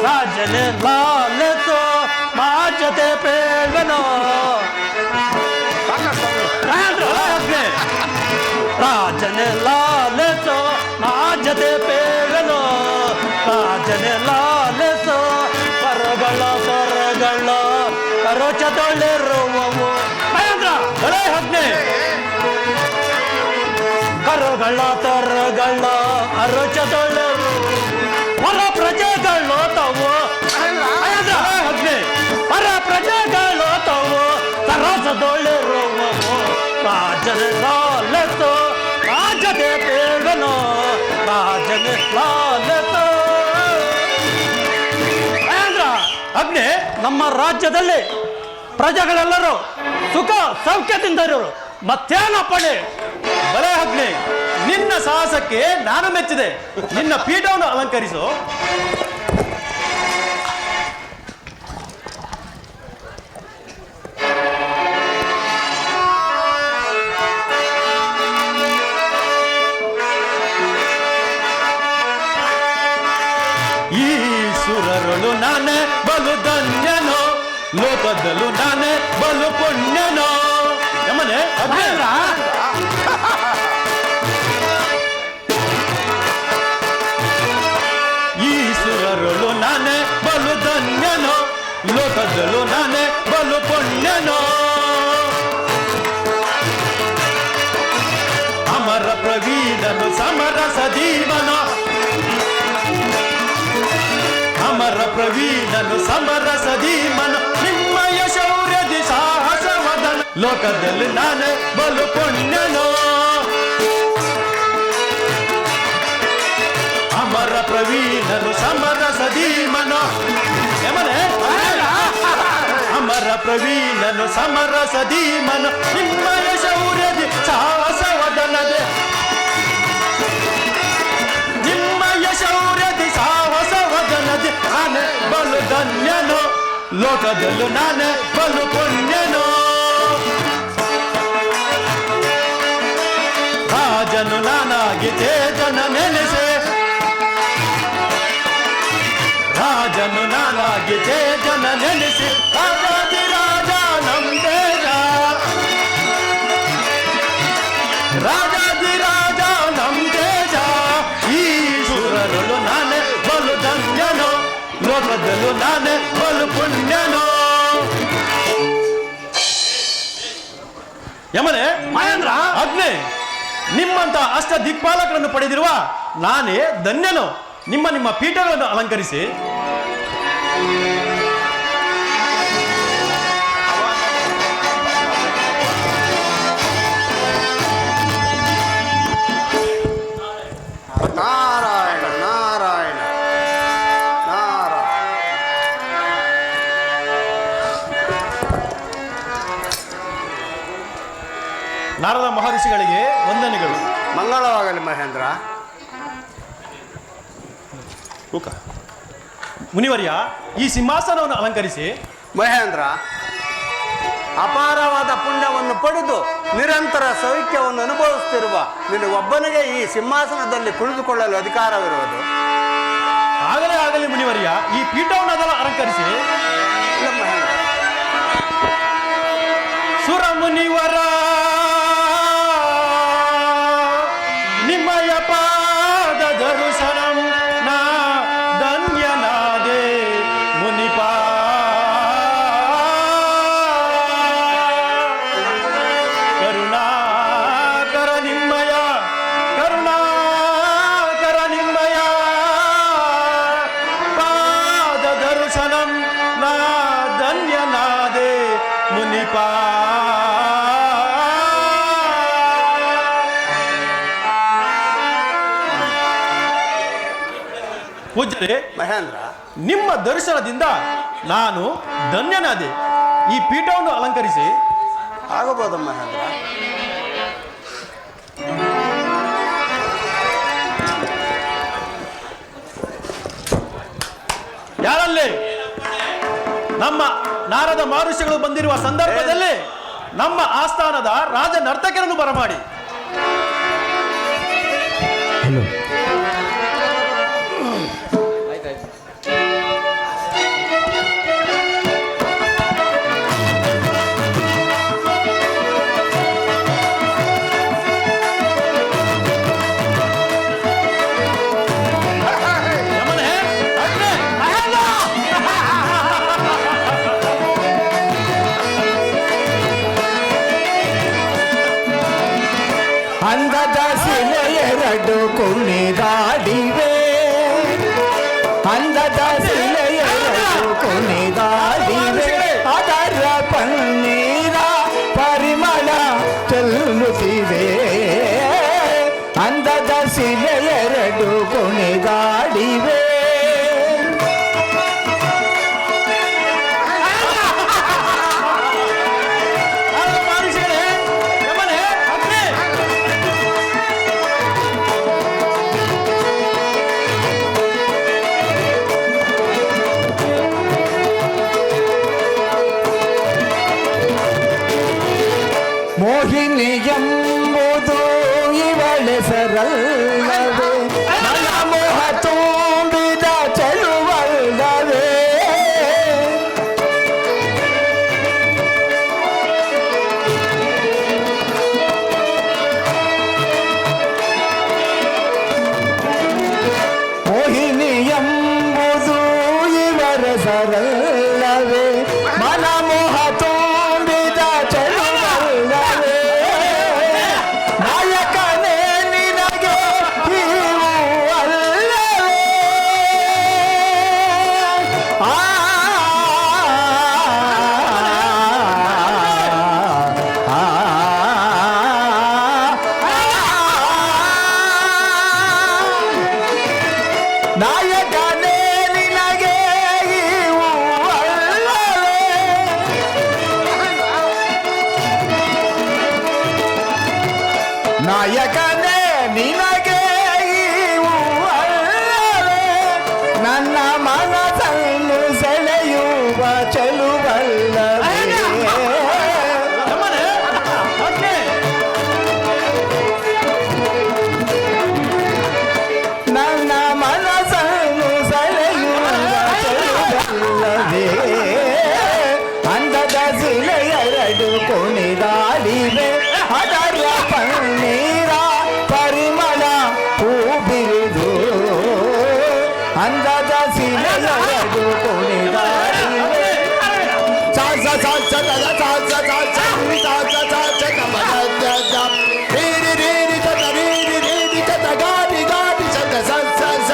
ರಾಜನೇ ಲಾಲೆತೋ ಮಾಜತೆ ಪೇಳ್ವನೋ, ರಾಜನೇ ಲಾಲೆತೋ ಮಾಜತೆ ಪೇಳ್ವನೋ, ರಾಜನೇ ಲಾಲೆತೋ ಪರಗಳ ಪರಗಳ ಕರೋಚ ತೊಳೆರುವವು. ಮಹೇಂದ್ರ ಬಲೆ ಹಗ್ನೆ ಕರುಗಳ ತರಗಳ ಅರೋಚ ತೊಳೆರು ಹೊರ ಪ್ರಜೆಗಳು ತವು. ಹಗ್ನೆ ಹೊರ ಪ್ರಜೆಗಳು ತವು ತರಸದೊಳೆರುವವು. ರಾಜನ ಲಾಲೆತೋ ರಾಜನೇ ಬೇಡನೋ, ರಾಜನ ಲಾಲೆತೋ. ಅಗ್ನಿ ನಮ್ಮ ರಾಜ್ಯದಲ್ಲಿ ಪ್ರಜೆಗಳೆಲ್ಲರೂ ಸುಖ ಸೌಖ್ಯದಿಂದ ಇರೋರು, ಮತ್ತೇನಪ್ಪಣೆ? ಬಲೆ ಅಗ್ನಿ, ನಿನ್ನ ಸಾಹಸಕ್ಕೆ ನಾನು ಮೆಚ್ಚಿದೆ. ನಿನ್ನ ಪೀಠವನ್ನು ಅಲಂಕರಿಸು. ಈ ಸುರರುಳು ನಾನೇ ಬಲು ಧನ್ಯನೋ, ಲೋಕದಲ್ಲೂ ನಾನೇ ಬಲು ಪುಣ್ಯನೋ. ಯಮನೆ ಅಗ್ನಿ, ಈ ಸುರರುಳು ನಾನೇ ಬಲು ಧನ್ಯನೋ, ಲೋಕದಲ್ಲೂ ನಾನೇ ಬಲು ಪುಣ್ಯನೋ. ಅಮರ ಪ್ರವೀಣನು ಸಮರಸ ದೀವನೋ, ಅಮರ ಪ್ರವೀಣನು ಸಮರಸ ಧೀಮನ, ನಿಮ್ಮಯ ಶೌರ್ಯದಿ ಸಾಹಸವದನ, ಲೋಕದಲ್ಲಿ ನಾನೇ ಬಲು ಪುಣ್ಯನೋ. ಅಮರ ಪ್ರವೀಣನು ಸಮರಸ ಧೀಮನ, ಅಮರ ಪ್ರವೀಣನು ಸಮರಸ ಧೀಮನ, ನಿಮ್ಮಯ ಶೌರ್ಯದಿ ಸಾಹಸವದನದೆ, ನಿಮ್ಮಯ ಶೌರ್ಯದಿ ಸಾಹಸವದನದೆ ನಾನೇ ಬಲು ಧನ್ಯನೋ, ಲೋಕದಲ್ಲೂ ನಾನೇ ಬಲು ಪುಣ್ಯನೋ. ರಾಜನು ನಾನಾಗಿ ತೇಜನ ನೆನೆಸೆ, ರಾಜನು ನಾನಾಗಿ ತೇಜನ ನೆನೆಸಿ, ರಾಜಾಧಿರಾಜ ನಮ್ ತೇಜ, ರಾಜಾಧಿರಾಜ ನಮ್ ತೇಜ. ಈ ಸುರರುಳು ನಾನೇ ಬಲು ಧನ್ಯನೋ, ಲೋಕದಲ್ಲೂ ನಾನೇ ಬಲು ಪುಣ್ಯನೋ. ಯಮನೆ ಮಹೇಂದ್ರ ಅಗ್ನಿ, ನಿಮ್ಮಂತ ಅಷ್ಟ ದಿಕ್ಪಾಲಕರನ್ನು ಪಡೆದಿರುವ ನಾನೇ ಧನ್ಯನು. ನಿಮ್ಮ ನಿಮ್ಮ ಪೀಠಗಳನ್ನು ಅಲಂಕರಿಸಿ. ನಾರಾಯಣ ನಾರಾಯಣ ನಾರಾಯಣ. ನಾರದ ಮಹರ್ಷಿಗಳಿಗೆ ವಂದನೆಗಳು. ಮಂಗಳವಾಗಲಿ ಮಹೇಂದ್ರ. ಮುನಿವರ್ಯ, ಈ ಸಿಂಹಾಸನವನ್ನು ಅಲಂಕರಿಸಿ. ಮಹೇಂದ್ರ, ಅಪಾರವಾದ ಪುಣ್ಯವನ್ನು ಪಡೆದು ನಿರಂತರ ಸೌಖ್ಯವನ್ನು ಅನುಭವಿಸುತ್ತಿರುವ ನಿನಗೊಬ್ಬನಿಗೆ ಈ ಸಿಂಹಾಸನದಲ್ಲಿ ಕುಳಿತುಕೊಳ್ಳಲು ಅಧಿಕಾರವಿರುವುದು. ಆಗಲಿ ಮುನಿವರ್ಯ, ಈ ಪೀಠವನ್ನು ಅದನ್ನು ಅಲಂಕರಿಸಿ. ಇಲ್ಲ ಮಹೇಂದ್ರ. ಸುರ ಮುನಿವರ ನಿಮ್ಮಯ ಪಾದ ದರ್ಶನಂ ನಾ ಧನ್ಯನಾದೆ ಮುನಿಪಾ. ಕರುಣಾಕರ ನಿಮ್ಮಯ ಪಾದ ದರ್ಶನಂ ನಾ ದೀಪ ಪೂಜ್ಯರೇ, ಮಹೇಂದ್ರ, ನಿಮ್ಮ ದರ್ಶನದಿಂದ ನಾನು ಧನ್ಯನಾದೆ. ಈ ಪೀಠವನ್ನು ಅಲಂಕರಿಸಿ. ಆಗಬಹುದು ಮಹೇಂದ್ರ. ಯಾರಲ್ಲಿ ನಮ್ಮ ನಾರದ ಮಹರ್ಷಿಗಳು ಬಂದಿರುವ ಸಂದರ್ಭದಲ್ಲಿ ನಮ್ಮ ಆಸ್ಥಾನದ ರಾಜ ನರ್ತಕರನ್ನು ಬರಮಾಡಿ. ಅಂದದ ಶಿಲೆ ಎರಡು ಕುಣಿದಾಡಿವೆ, ಅಂದದ ಶಿಲೆ ಎರಡು ಕುಣಿದಾಡಿವೆ, ಅದರ ಪನ್ನೀರ ಪರಿಮಳ ಚೆಲ್ಲುತ್ತಿವೆ. ಅಂದದ ಶಿಲೆ ಎರಡು ಕುಣಿದಾಡಿವೆ. ಮೋಹಿನಿ ಎಂಬುದು ಇವಳೆಸರಲ್ಲವೇ, ಮನಮೋಹ ತುಂಬಿದ ಚೆಲುವಲ್ಲವೇ. ಮೋಹಿನಿ ಎಂಬುದು ಇವರೆಸರಲ್ಲವೇ, ಮನಮೋಹ ತುಂಬಿದ ಚೆಲುವಲ್ಲವೇ. ನಾಯಕನೇ ನಿನಗೆ ಇವು ಅಲ್ಲವೇ. ನಾಯಕನೇ ನಿನಗೆ ಇವು ಅಲ್ಲವೇ. ನಾಯಕನೇ ನಿನಗೆ ಇವು ಅಲ್ಲವೇ. ನನ್ನ ಮನಸ್ಸನ್ನು ಸೆಳೆಯುವ ಚೆಲುವಲ್ಲವೇ. ನನ್ನ ಮನಸ್ಸನ್ನು ಸೆಳೆಯುವ ಚೆಲುವಲ್ಲವೇ. ಅಂದದ ಶಿಲೆ ಎರಡು ಕುಣಿದಾಡಿವೆ, ಅದರ ಪನ್ನೀರ ಪರಿಮಳ ಹೂ ಬಿರಿದು. ಅಂದದ ಶಿಲೆ ಎರಡು ಕುಣಿದಾಡಿವೆ. ಸಾಸ ಸಾಸ ದದ ಸಾಸ ಸಾಸ ಸಾಸ ಸಾಸ ನಮದ ರೀರಿ ರೀರಿ ತದ ರೀರಿ ರೀರಿ ತದ ಗಾಡಿ ಗಾಡಿ ಸದ ಸಸ ಸ.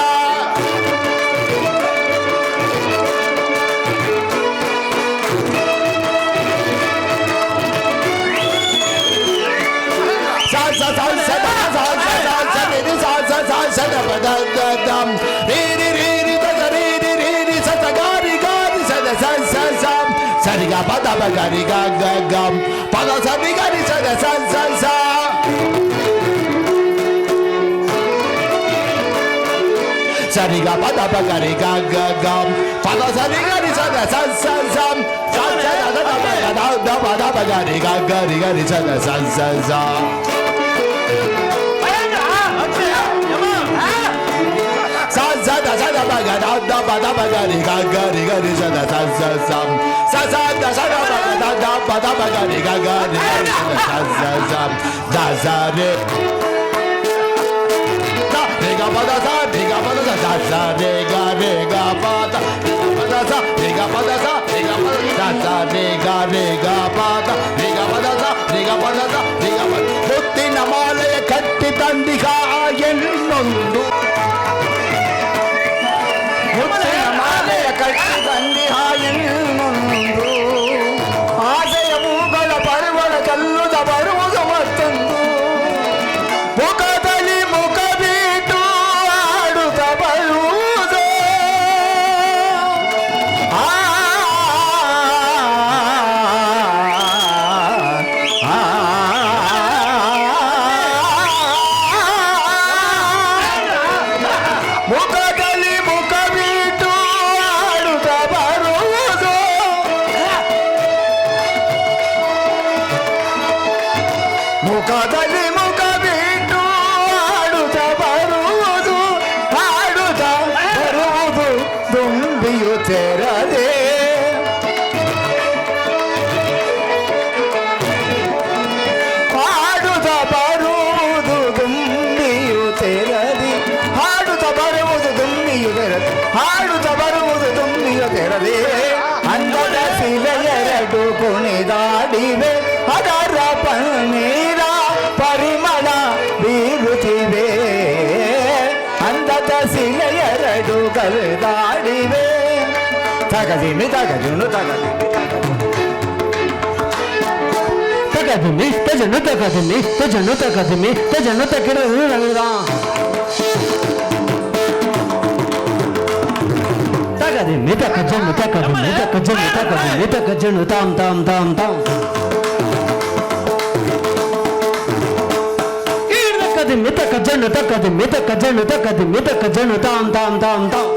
ಸಾಸ ಸಾಸ ದದ ಸಾಸ ಸಾಸ ರೀರಿ ಸಾಸ ಸಾಸ ನಮದ ದಂ ರೀರಿ ರೀರಿ ತದ ರೀರಿ ರೀರಿ ಸದ ಗಾಡಿ ಗಾಡಿ ಸದ ಸಸ ಸ. ಸರಿಗ ಪದ ಬಗರಿ ಗ ಗ ಗಂ ಪದ ಸರಿ ಗರಿ ಸದ ಸಸ ಸ. ಸರಿಗ ಪದ ಬಗರಿ ಗ ಗ ಗಂ ಪದ ಸರಿ ಗರಿ ಸದ ಸಸ ಸ. ಸಸ ದ ದ ದ ದ ಪದ ಬಗರಿ ಗ ಗರಿ ಗರಿ ಸದ ಸಸ ಸ. ಸಸ ದ ಸ ದ ಬಗ ದ ದ ಪದ ಬಗರಿ ಗ ಗರಿ ಗರಿ ಸದ ಸಸ ಸ. ಸಸ ದ ಸ ದ ಬಗ ದ ದ ಪದ ಬಗರಿ ಗ ಗರಿ ಗರಿ ಸದ ಸಸ ಸ. ದ ಸ ರೆ रे गा पा दा सा रे गा पा दा सा सा रे गा पा दा सा रे गा पा दा सा रे गा पा दा सा रे गा पा दा रे गा पा दा सा रे गा पा दा सा रे गा पा. ಮುತ್ತಿನ ಮಾಲೆಯ ಕಟ್ಟಿ ತಂದಿಗ ಎನ್ನೊಂದು, ಮುತ್ತಿನ ಮಾಲೆಯ ಕಟ್ಟಿ ತಂದಿಗ ಎನ್ನೊಂದು, ಆಸೆಯವು ತೆರದೆ ಹಾಡುತ್ತ ಬರುವುದು ದುಂಬಿಯು ತೆರದಿ ಹಾಡುತ್ತ ಬರುವುದು ದುಂಬಿಯು ತೆರದಿ ಹಾಡುತ್ತ ಬರುವುದು ದುಂಬಿಯು ತೆರದೆ ಅಂದದ ಶಿಲೆಯರಡು ಕುಣಿದಾಡಿವೆ ಅದರ ಪನ್ನೀರ ಪರಿಮಳ ಬೀರುತ್ತಿವೆ ಅಂದದ ಶಿಲೆಯರಡು ಕರೆದಾಡಿವೆ ತಗದಿಮಿ ತಗಜುನು ತಗದಿಮಿ ತಜನು ತಗದಿಮಿ ತಜನು ತಗದಿಮಿ ತಜನು ತಕಿಡ ತಗದಿಮಿ ತಕಜನು ತಕದಿಮಿ ತಕಜನು ತಕದಿಮಿ ತಕಜನು ತಾಂ ತಾಂ ತಾಂ ತಾಂ ತಕದಿಮಿ ತಕಜನು ತಕದಿಮಿ ತಕಜನು ತಕದಿಮಿ ತಕಜನು ತಾಂ ತಾಂ ತಾಂ ತಾಂ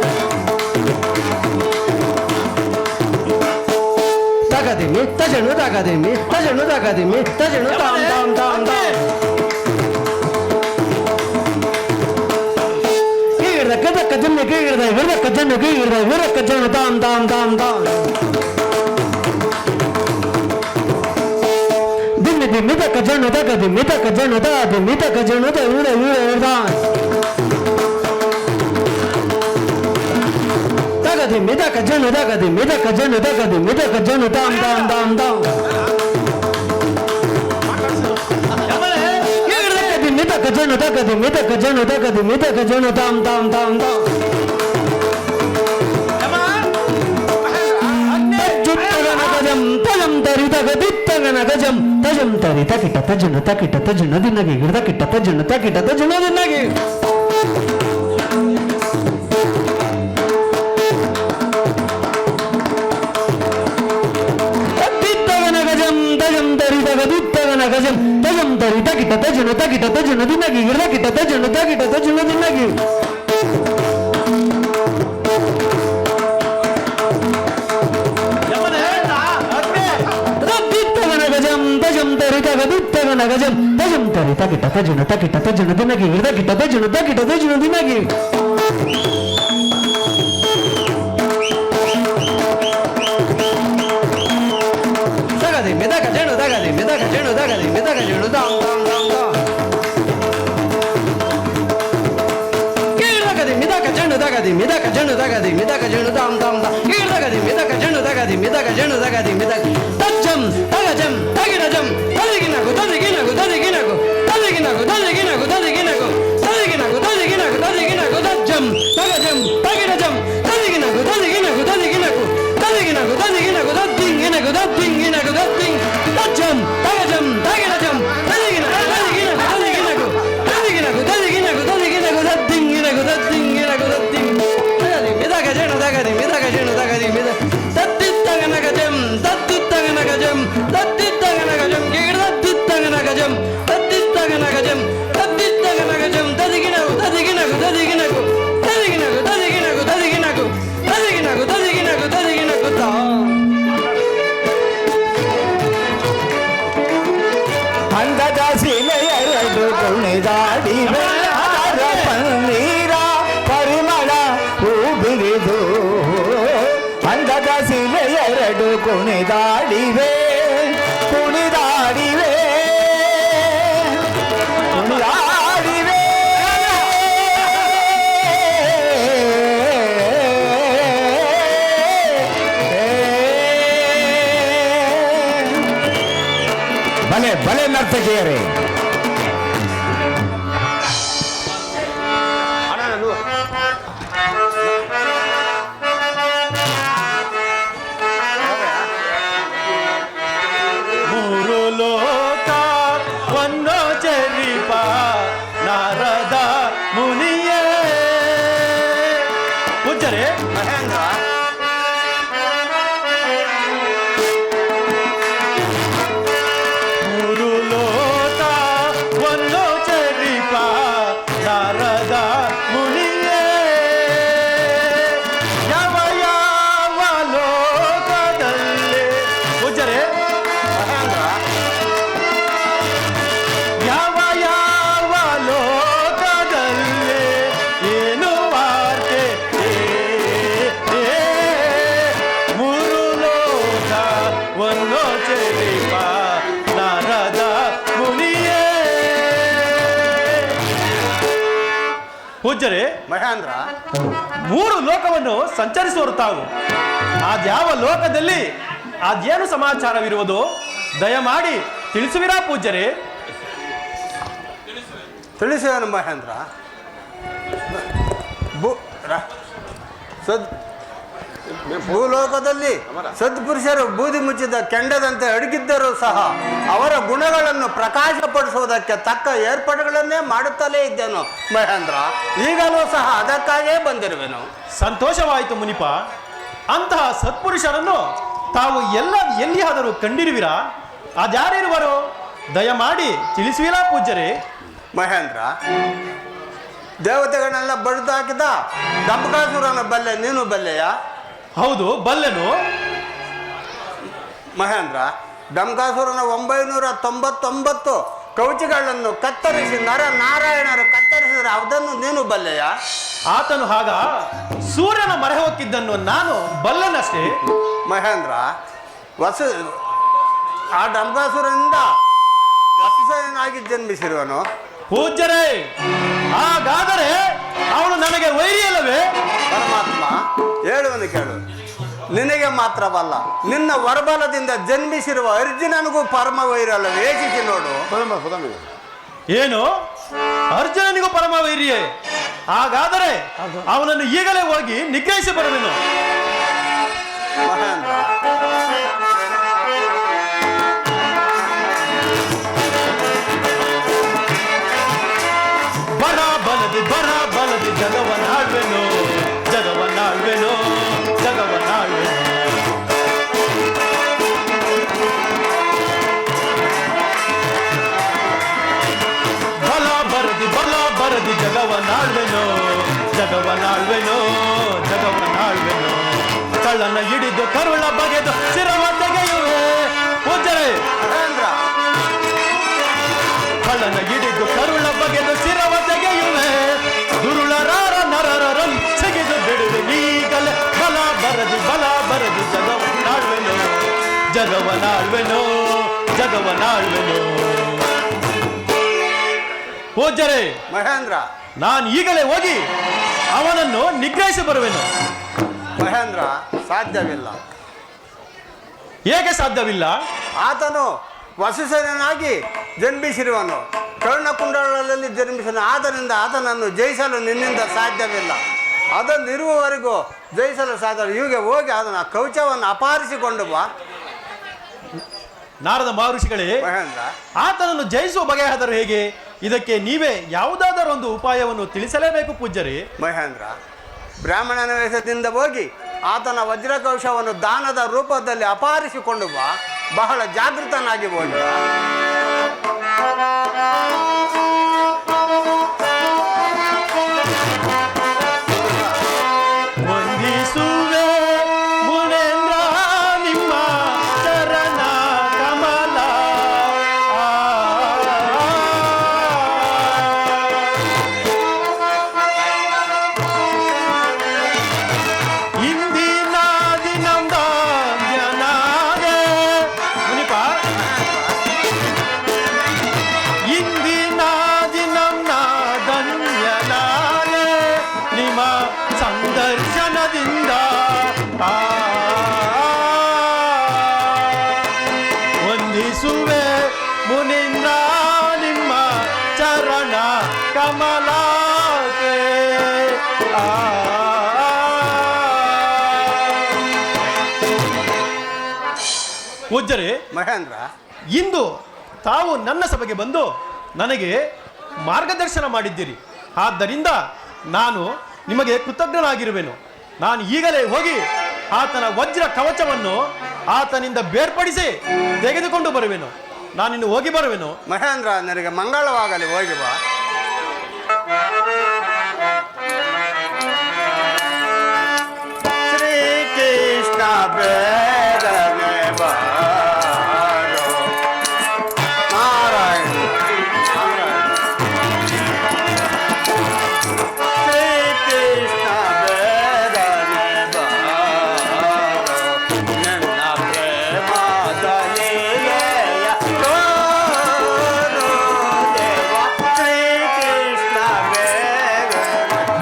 ತಗದಿಮಿ ತಜನು ತಗದಿಮಿ ತಜನು ತಗದಿಮಿ ತಜನು ತಾಂ ತಾಂ ತಾಂ ತಾಂ ಕಜನ್ನು ಕೀಗಿಡ್ದ ವಿರ ಕಜನ್ನು ಕೀಗಿಡ್ದ ವಿರ ಕಜನ್ನು ತಾಂ ತಾಂ ತಾಂ ತಾಂ ದಿಮ್ಮಿ ದಿಮ್ಮಿ ತಕ ಜನು ತಕ ದಿಮ್ಮಿ ತಕ ಜನು ತ ದಿಮ್ಮಿ ತಕ ಜನು ತ ವಿರ ವಿರ ತಾಂ ತಕ ದಿಮ್ಮಿ ತಕ ಜನು ತಕ ದಿಮ್ಮಿ ತಕ ಜನು ತಕ ದಿಮ್ಮಿ ತಕ ಜನು ತಾಂ ತಾಂ ತಾಂ ತಾಂ ಕಜನು ತಗದಿ ಮಿತ ಕಜನು ತಗದಿ ಮಿತ ಕಜನು ತಾಂ ತಾಂ ತಾಂ ತಾಂ ತಜ್ಜುತ್ತಗನ ಗಜಂ ತಜಂ ತರಿ ತಗದಿತ್ತಗನ ಗಜಂ ತಜಂ ತರಿ ತಕಿಟ ತಜನು ತಕಿಟ ತಜನು ದಿನಗೆ ಗಿಡ ಕಿಟ ತಜನು ತಕಿಟ ತಜನು ದಿನಗೆ ತತ್ತಿತ್ತಗನ ಗಜಂ ತಜಂ ತರಿ ತಗದಿತ್ತಗನ ಗಜಂ ತಜಂ ತರಿ ತಕಿಟ ತಜನು ತಕಿಟ ತಜನು ದಿನಗಿ ಗಿಡ ಕಿಟ ತಜನು ತಕಿಟ ತಜನು ದಿನಗಿ ತತ್ತಿತ್ತಗನ ಗಜಂ ತಜಂ ತರಿ ತಗದಿತ್ತಗನ ಗಜಂ ತಜಂ ತರಿ ತಕಿಟ ತಜನು ತಕಿಟ ತಜನು ದಿನಗಿ ಗಿಡ ಕಿಟ ತಜನು ತಕಿಟ ತಜನು ದಿನಗಿ ಮೆದಕ ಜೇನು ತಗದಿ ಮೆದಕ ಜೇನು ತಗದಿ ಮೆದಕ ಜೇನು ತಾಂ ತಾಂ ತಾಂ ತಾಂ ಕೀಳಗದಿ ಮೆದಕ ಜೇನು ತಗದಿ ಮೆದಕ ಜೇನು ತಗದಿ ಮೆದಕ ಜೇನು ತಾಂ ತಾಂ ತಾಂ ಕೀಳಗದಿ ಮೆದಕ ಜೇನು ತಗದಿ ಮೆದಕ ಜೇನು ತಗದಿ ಮೆದಕ ತಜ್ಜಂ ತಗಜಂ ತಗಿಡಜಂ ತದಿಗಿನಗು ತದಿಗಿನಗು ತದಿಗಿನಗು ತದಿಗಿನಗು ತದಿಗಿನಗು ತದಿಗಿನಗು ತದಿಗಿನಗು ತದಿಗಿನಗು ತದಿಗಿನಗು ತಜ್ಜಂ ತಗಜಂ ತಗಿಡಜಂ ತದಿಗಿನಗು ತದಿಗಿನಗು ತದಿಗಿನಗು ತದಿಗಿನಗು ತದಿಗಿನಗು ತದ್ದಿಂಗಿನಗು ತದ್ದಿಂಗಿನಗು ತದ್ದಿಂಗ್ ತಜ್ಜಂ ತಗಜಂ ತಗಿಡಜಂ ತದಿಗಿನಗು ತದಿಗಿನಗು ತದಿಗಿನಗು ತದಿಗಿನಗು ತದಿಗಿನಗು ತದಿಗಿನಗು ತದ್ದಿಂಗಿನಗು ತದ್ದಿಂಗಿನಗು ತದ್ದಿಂಗ್ ಮಿದಕ ಜೇನು ತಗದಿ ಮಿದಕ ಜೇನು ತಗದಿ ಮಿದ ತತ್ತಿತ್ತಗನ ಗಜಂ ತತ್ತಿತ್ತಗನ ಗಜಂ ತತ್ತಿತ್ತಗನ ಗಜಂ ಗಿಡ ತತ್ತಿತ್ತಗನ ಗಜಂ ತತ್ತಿತ್ತಗನ ಗಜಂ ತತ್ತಿತ್ತಗನ ಗಜಂ ತದಿಗಿನಗು ತದಿಗಿನಗು ತದಿಗಿನಗು ತದಿಗಿನಗು ತದಿಗಿನಗು ತದಿಗಿನಗು ತದಿಗಿನಗು ತದಿಗಿನಗು ತದಿಗಿನಗು ತಾ ಅಂದದ ಶಿಲೆಯರಡು ಕುಣಿದಾಡಿವೆ ಅದರ ಪನ್ನೀರ ಪರಿಮಳ ಹೂ ಬಿರಿದು ಅಂದದ ಶಿಲೆಯರಡು ಕುಣಿದಾಡಿವೆ ಕುಣಿದಾಡಿವೆ ಕುಣಿದಾಡಿವೆ ಭಲೆ ಭಲೆ ನರ್ತಕಿಯರೇ ಮೂರು ಲೋಕ ಒಂದು ಚರಿಪ ನಾರದ ಮುನಿಯೇ ಪೂಜ್ಯರೇ ಮಹೇಂದ್ರ ಮೂರು ಲೋಕ ಒಂದು ಚರಿಪ ನಾರದ ಮುನಿಯೇ ಯಾವ ಯಾವ ಲೋಕದಲ್ಲಿ ಪೂಜ್ಯರೇ ಯಾವ ಯಾವ ಲೋಕದಲ್ಲಿ ಏನು ವಾರ್ತೆ ಪೂಜ್ಯರೇ, ಮಹೇಂದ್ರ, 3 ಲೋಕವನ್ನು ಸಂಚರಿಸುವರು ತಾವು. ಅದ್ಯಾವ ಲೋಕದಲ್ಲಿ ಅದೇನು ಸಮಾಚಾರವಿರುವುದು ದಯಮಾಡಿ ತಿಳಿಸುವಿರಾ ಪೂಜ್ಯರೇ? ತಿಳಿಸುವೇನು ಮಹೇಂದ್ರ. ಭೂಲೋಕದಲ್ಲಿ ಸದ್ಪುರುಷರು ಬೂದಿ ಮುಚ್ಚಿದ ಕೆಂಡದಂತೆ ಅಡಗಿದ್ದರೂ ಸಹ ಅವರ ಗುಣಗಳನ್ನು ಪ್ರಕಾಶಪಡಿಸುವುದಕ್ಕೆ ತಕ್ಕ ಏರ್ಪಾಡುಗಳನ್ನೇ ಮಾಡುತ್ತಲೇ ಇದ್ದೇನು ಮಹೇಂದ್ರ. ಈಗಲೂ ಸಹ ಅದಕ್ಕಾಗೇ ಬಂದಿರುವೆನು. ಸಂತೋಷವಾಯಿತು ಮುನಿಪ. ಅಂತಹ ಸತ್ಪುರುಷರನ್ನು ತಾವು ಎಲ್ಲಿಯಾದರೂ ಕಂಡಿರುವಿರಾ? ಅದ್ಯಾರಿರುವರು ದಯಮಾಡಿ ತಿಳಿಸುವಿರಾ ಪೂಜ್ಯರೇ? ಮಹೇಂದ್ರ, ದೇವತೆಗಳನ್ನೆಲ್ಲ ಬಡಿದು ಹಾಕಿದ ದಂಬಕಾಸುರನ ಬಲ್ಲೆ ನೀನು ಬಲ್ಲೆಯ? ಹೌದು, ಬಲ್ಲೆನು. ಮಹೇಂದ್ರ, ದಂಬಕಾಸುರನ 999 ಕವಚಗಳನ್ನು ಕತ್ತರಿಸಿ ನಾರಾಯಣರು ಕತ್ತರಿಸಿದರೆ ಅದನ್ನು ನೀನು ಬಲ್ಲೆಯ? ಆತನು ಆಗ ಸೂರ್ಯನ ಮರೆ ಹೊಕ್ಕಿದ್ದನ್ನು ನಾನು ಬಲ್ಲನಷ್ಟೇ. ಮಹೇಂದ್ರ, ಆ ದಂಬಕಾಸುರನಿಂದ ವಸುಸೇನಾಗಿ ಜನ್ಮಿಸಿರುವನು. ಪೂಜ್ಯರೇ, ಹಾಗಾದರೆ ಅವನು ನನಗೆ ವೈರಿಯಲ್ಲವೇ? ಪರಮಾತ್ಮ, ಹೇಳುವನು ಕೇಳು. ನಿನಗೆ ಮಾತ್ರವಲ್ಲ, ನಿನ್ನ ವರಬಲದಿಂದ ಜನ್ಮಿಸಿರುವ ಅರ್ಜುನನಿಗೂ ಪರಮ ವೈರಲ್ಲವೇ? ಯೋಚಿಸಿ ನೋಡು. ಏನು, ಅರ್ಜುನನಿಗೂ ಪರಮ ವೈರಿಯೇ? ಹಾಗಾದರೆ ಅವನನ್ನು ಈಗಲೇ ಹೋಗಿ ನಿಗ್ರಹಿಸಿ ಬರುವೆನು. ಮಹೇಂದ್ರ, ಬರ ಬಲದಿ ಜಗವನ್ನಾಳ್ವೆನು, ಜಗವನ್ನಾಳ್ವೆನು, ಜಗವನ್ನಾಳ್ವೆನು. ಬಲ ಬರದಿ ಜಗವನ್ನಾಳ್ವೆನು, ಜಗವನ್ನಾಳ್ವೆನು, ಜಗವನ್ನಾಳ್ವೆನು. ಕಳ್ಳನ ಹಿಡಿದು ಕರುಳ ಬಗೆದು ಶಿರವ ತೆಗೆಯುವೆ. ಪೂಜ್ಯರೇ, ಕಳ್ಳನ ಹಿಡಿದು ಕರುಳ ಬಗೆದು ಶಿರವ ತೆಗೆಯುವೆ. ದುರುಳರಾರ ನರರರನ್ನು ಸೆಗೆದು ಬಿಡುವೆ ನೀಗಲೇ. ಬಲ ಬರದಿ ಜಗವನ್ನಾಳ್ವೆನು, ಜಗವನ್ನಾಳ್ವೆನು, ಜಗವನ್ನಾಳ್ವೆನು. ಪೂಜ್ಯರೇ, ಮಹೇಂದ್ರ, ನಾನು ಈಗಲೇ ಹೋಗಿ ಅವನನ್ನು ನಿಗ್ರಹಿಸಿ ಬರುವೆನು. ಮಹೇಂದ್ರ, ಸಾಧ್ಯವಿಲ್ಲ. ಹೇಗೆ ಸಾಧ್ಯವಿಲ್ಲ? ಆತನು ವಸುಸೇನಾಗಿ ಜನ್ಮಿಸಿರುವನು, ಕರ್ಣಕುಂಡಲದಲ್ಲಿ ಜನ್ಮಿಸಿದ. ಆದ್ದರಿಂದ ಆತನನ್ನು ಜಯಿಸಲು ನಿನ್ನಿಂದ ಸಾಧ್ಯವಿಲ್ಲ. ಅದನ್ನು ಇರುವವರೆಗೂ ಜಯಿಸಲು ಸಾಧ್ಯ. ಇವಾಗ ಹೋಗಿ ಅದನ್ನು ಕವಚವನ್ನು ಅಪಹರಿಸಿಕೊಂಡು ಬಾ. ನಾರದ ಮಹರ್ಷಿಗಳೇ, ಮಹೇಂದ್ರ, ಆತನನ್ನು ಜಯಿಸುವ ಬಗೆಯಾದರೂ ಹೇಗೆ? ಇದಕ್ಕೆ ನೀವೇ ಯಾವುದಾದರೂ ಒಂದು ಉಪಾಯವನ್ನು ತಿಳಿಸಲೇಬೇಕು ಪೂಜ್ಯರೇ. ಮಹೇಂದ್ರ, ಬ್ರಾಹ್ಮಣನ ವೇಷದಿಂದ ಹೋಗಿ ಆತನ ವಜ್ರಕವಚವನ್ನು ದಾನದ ರೂಪದಲ್ಲಿ ಅಪಹರಿಸಿಕೊಂಡು ಬಾ. ಬಹಳ ಜಾಗೃತನಾಗಿ ಹೋಗಿ. ವಂದಿಸುವೆ ಮುನೇಂದ್ರ ನಿಮ್ಮ ಚರಣ ಕಮಲ. ಇಂದಿನ ದಿನಂದ ಜ್ಞಾನಾಗೆ ಮುನಿಪ, ಇಂದಿನ ದಿನಂನ ಧನ್ಯನಾಗೆ ನಿಮ್ಮ ಸಂದರ್ಶನದಿಂದ. ವಂದಿಸುವೆ ಮುನಿಂದ್ರ ನಿಮ್ಮ ಚರಣ ಕಮಲಕ್ಕೆ. ಪೂಜ್ಯರೇ, ಮಹೇಂದ್ರ, ಇಂದು ತಾವು ನನ್ನ ಸಭೆಗೆ ಬಂದು ನನಗೆ ಮಾರ್ಗದರ್ಶನ ಮಾಡಿದ್ದೀರಿ. ಆದ್ದರಿಂದ ನಾನು ನಿಮಗೆ ಕೃತಜ್ಞನಾಗಿರುವೆನು. ನಾನು ಈಗಲೇ ಹೋಗಿ ಆತನ ವಜ್ರ ಕವಚವನ್ನು ಆತನಿಂದ ಬೇರ್ಪಡಿಸಿ ತೆಗೆದುಕೊಂಡು ಬರುವೆನು. ನಾನಿನ್ನು ಹೋಗಿ ಬರುವೆನು. ಮಹೇಂದ್ರ, ನನಗೆ ಮಂಗಳವಾಗಲಿ, ಹೋಗಿ ಬಾ. ಶ್ರೀಕೃಷ್ಣ ಬೇಗನೆ ಬಾರೋ. ನಾರಾಯಣ ಶ್ರೀಕೃಷ್ಣ ಬೇಗನೆ ಬಾರೋ. ನಿನ್ನ ಪ್ರೇಮದ ಲೀಲೆಯ ತೋರು ದೇವ. ಶ್ರೀಕೃಷ್ಣ ಬೇಗನೆ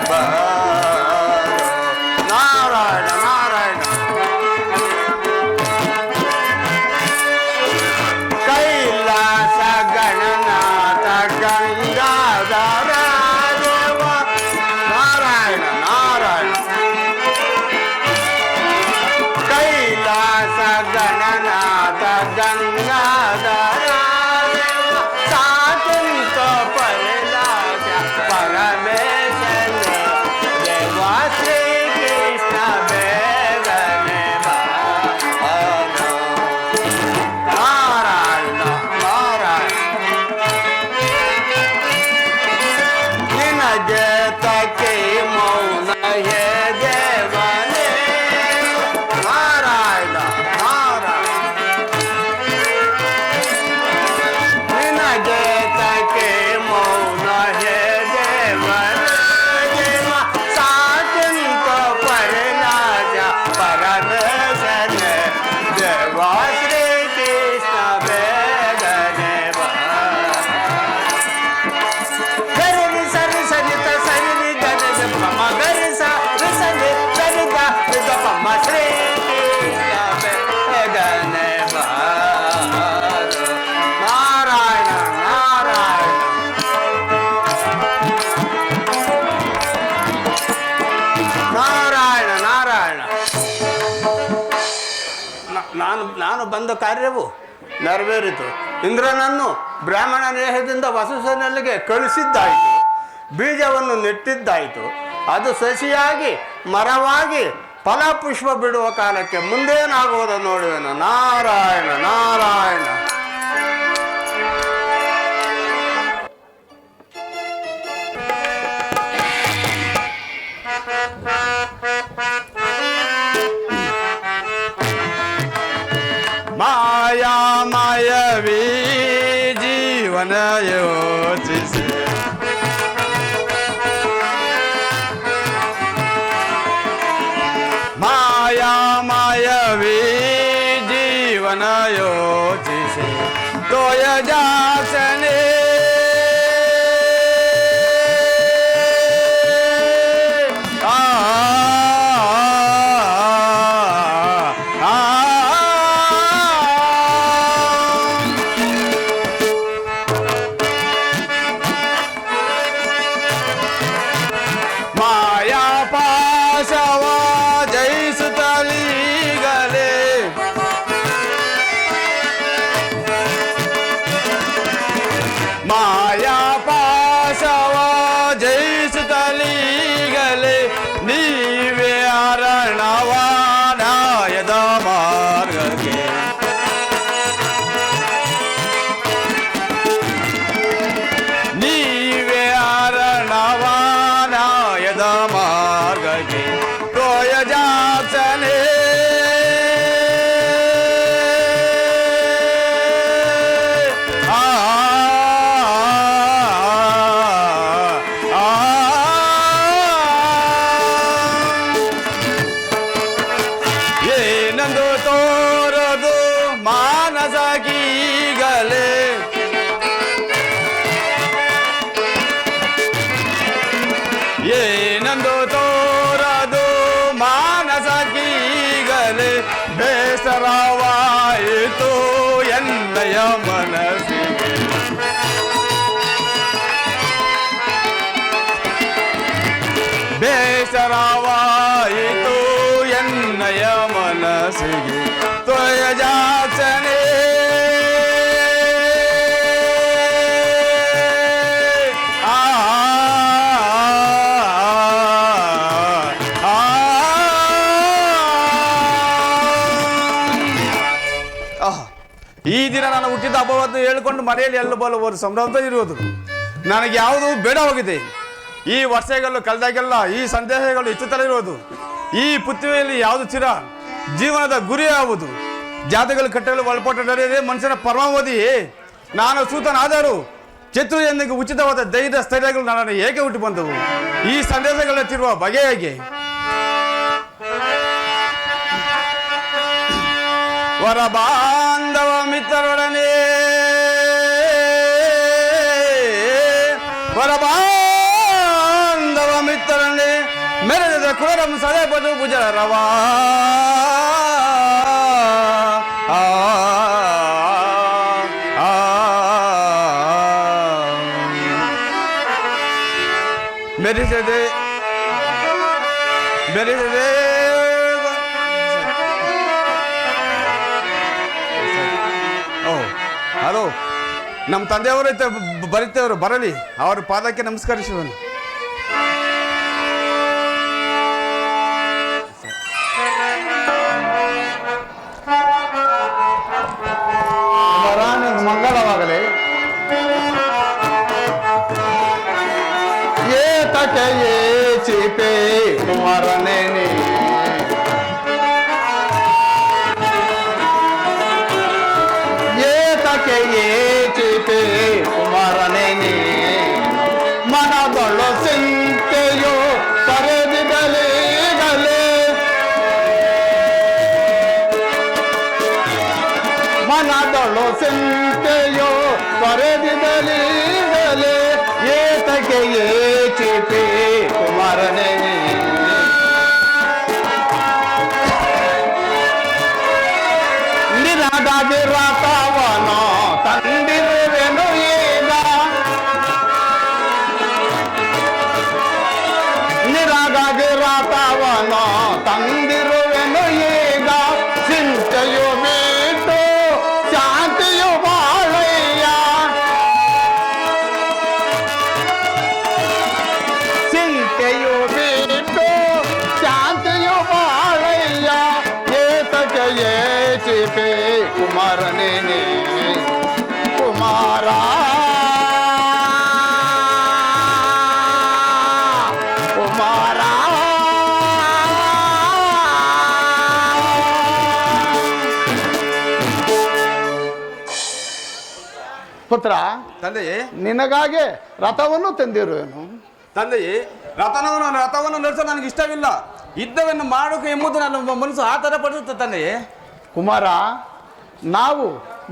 ನಾರಾಯಣ ನಾರಾಯಣ. ನಾನು ಬಂದ ಕಾರ್ಯವು ನೆರವೇರಿತು. ಇಂದ್ರನನ್ನು ಬ್ರಾಹ್ಮಣ ನೇಹದಿಂದ ವಸುಸನಲ್ಲಿಗೆ ಕಳಿಸಿದ್ದಾಯಿತು. ಬೀಜವನ್ನು ನೆಟ್ಟಿದ್ದಾಯಿತು. ಅದು ಸಸಿಯಾಗಿ ಮರವಾಗಿ ಫಲಪುಷ್ಪ ಬಿಡುವ ಕಾಲಕ್ಕೆ ಮುಂದೇನಾಗುವುದನ್ನು ನೋಡುವೆನು. ನಾರಾಯಣ ನಾರಾಯಣ. ಮಾಯಾಮಯವೇ ಜೀವನ ಯೋಚಿಸಿ ಮಾಯಾಮಯವೇ ಜೀವನ ಯೋಚಿಸಿ ತೋಯ ಜಾಸನೆ ಬೇಸರವಾಯಿತು ಎನ್ನಯ ಮನಸ್ಸಿಗೆ. ಬೇಸರವಾಯಿತು ಎನ್ನಯ ಮನಸ್ಸಿಗೆ ತ್ವಯ ಜಾಚನೆ ಈ ದಿನ ನಾನು ಹುಟ್ಟಿದ ಹಬ್ಬವನ್ನು ಹೇಳಿಕೊಂಡು ಮನೆಯಲ್ಲಿ ಎಲ್ಲ ಬಲುವರು ಸಂಭ್ರಮ ಇರುವುದು ನನಗೆ ಯಾವುದು ಬೇಡವಾಗಿದೆ. ಈ ವರ್ಷಗಳು ಕಳೆದಾಗೆಲ್ಲ ಈ ಸಂದೇಹಗಳು ಹೆಚ್ಚುತ್ತಲೇ ಇರುವುದು. ಈ ಪೃಥ್ವಿಯಲ್ಲಿ ಯಾವುದು ಚಿರ ಜೀವನದ ಗುರಿ ಯಾವುದು? ಜಾತಗಳು ಕಟ್ಟಲು ಒಳಪಟ್ಟ ನಡೆಯದೆ ಮನುಷ್ಯನ ಪರಮಾವಧಿ. ನಾನು ಸೂತನಾದರೂ ಚತುರ ಎಂದಿಗೆ ಉಚಿತವಾದ ಧೈರ್ಯ ಸ್ಥೈರ್ಯಗಳು ನನ್ನನ್ನು ಏಕೆ ಹುಟ್ಟಿ ಬಂದವು? ಈ ಸಂದೇಶಗಳೆತ್ತಿರುವ ಬಗೆ ಹೇಗೆ? ವರ ಬಾಂಧವ ಮಿತ್ರರೊಡನೆ ವರ ಬಾಂಧವ ಮಿತ್ರರೊಡನೆ ಮೆರೆದ ಕುಳರಂ ಸದೆ ಬದು ಭುಜರವ ಮೆರೆಸದೆ ಮೆರೆಸದೆ ಹಲೋ, ನಮ್ಮ ತಂದೆಯವರು ಬರೀತೇವರು ಬರಲಿ, ಅವರ ಪಾದಕ್ಕೆ ನಮಸ್ಕರಿಸುವನು. ಮಂಗಳವಾಗಲೇ ಏತಕ್ಕೆ ಚಿಪೆ ಕುಮಾರನೇ ಚಿಪೆ ಕುಮಾರನೇ ಮನದೊಳು ಚಿಂತೆಯೋ ಕರೆದಿದಲೇ ಮನದೊಳು ಚಿಂತೆಯೋ ಕರೆದಿದಲೇ ಏತಕ್ಕೆ ಚಿಪೆ ಕುಮಾರನೇ ನಿನಗಾಗಿ ರಾತವನ ತಂದಿರುವೆನು ಈಗ ನಿನಗಾಗಿ ರಾತವ ಪುತ್ರ, ತಂದೆಯೇ ನಿನಗಾಗೆ ರಥವನ್ನು ತಂದಿರುವೆನು. ತಂದೆಯೇ, ರಥವನ್ನು ನಡೆಸಲು ನನಗೆ ಇಷ್ಟವಿಲ್ಲ. ಯುದ್ಧವನ್ನು ಮಾಡೋಕೆ ಎಂಬುದು ನನ್ನ ಮನಸ್ಸು ಆ ಥರ ಪಡಿಸುತ್ತೆ ತಂದೆಯೇ. ಕುಮಾರ, ನಾವು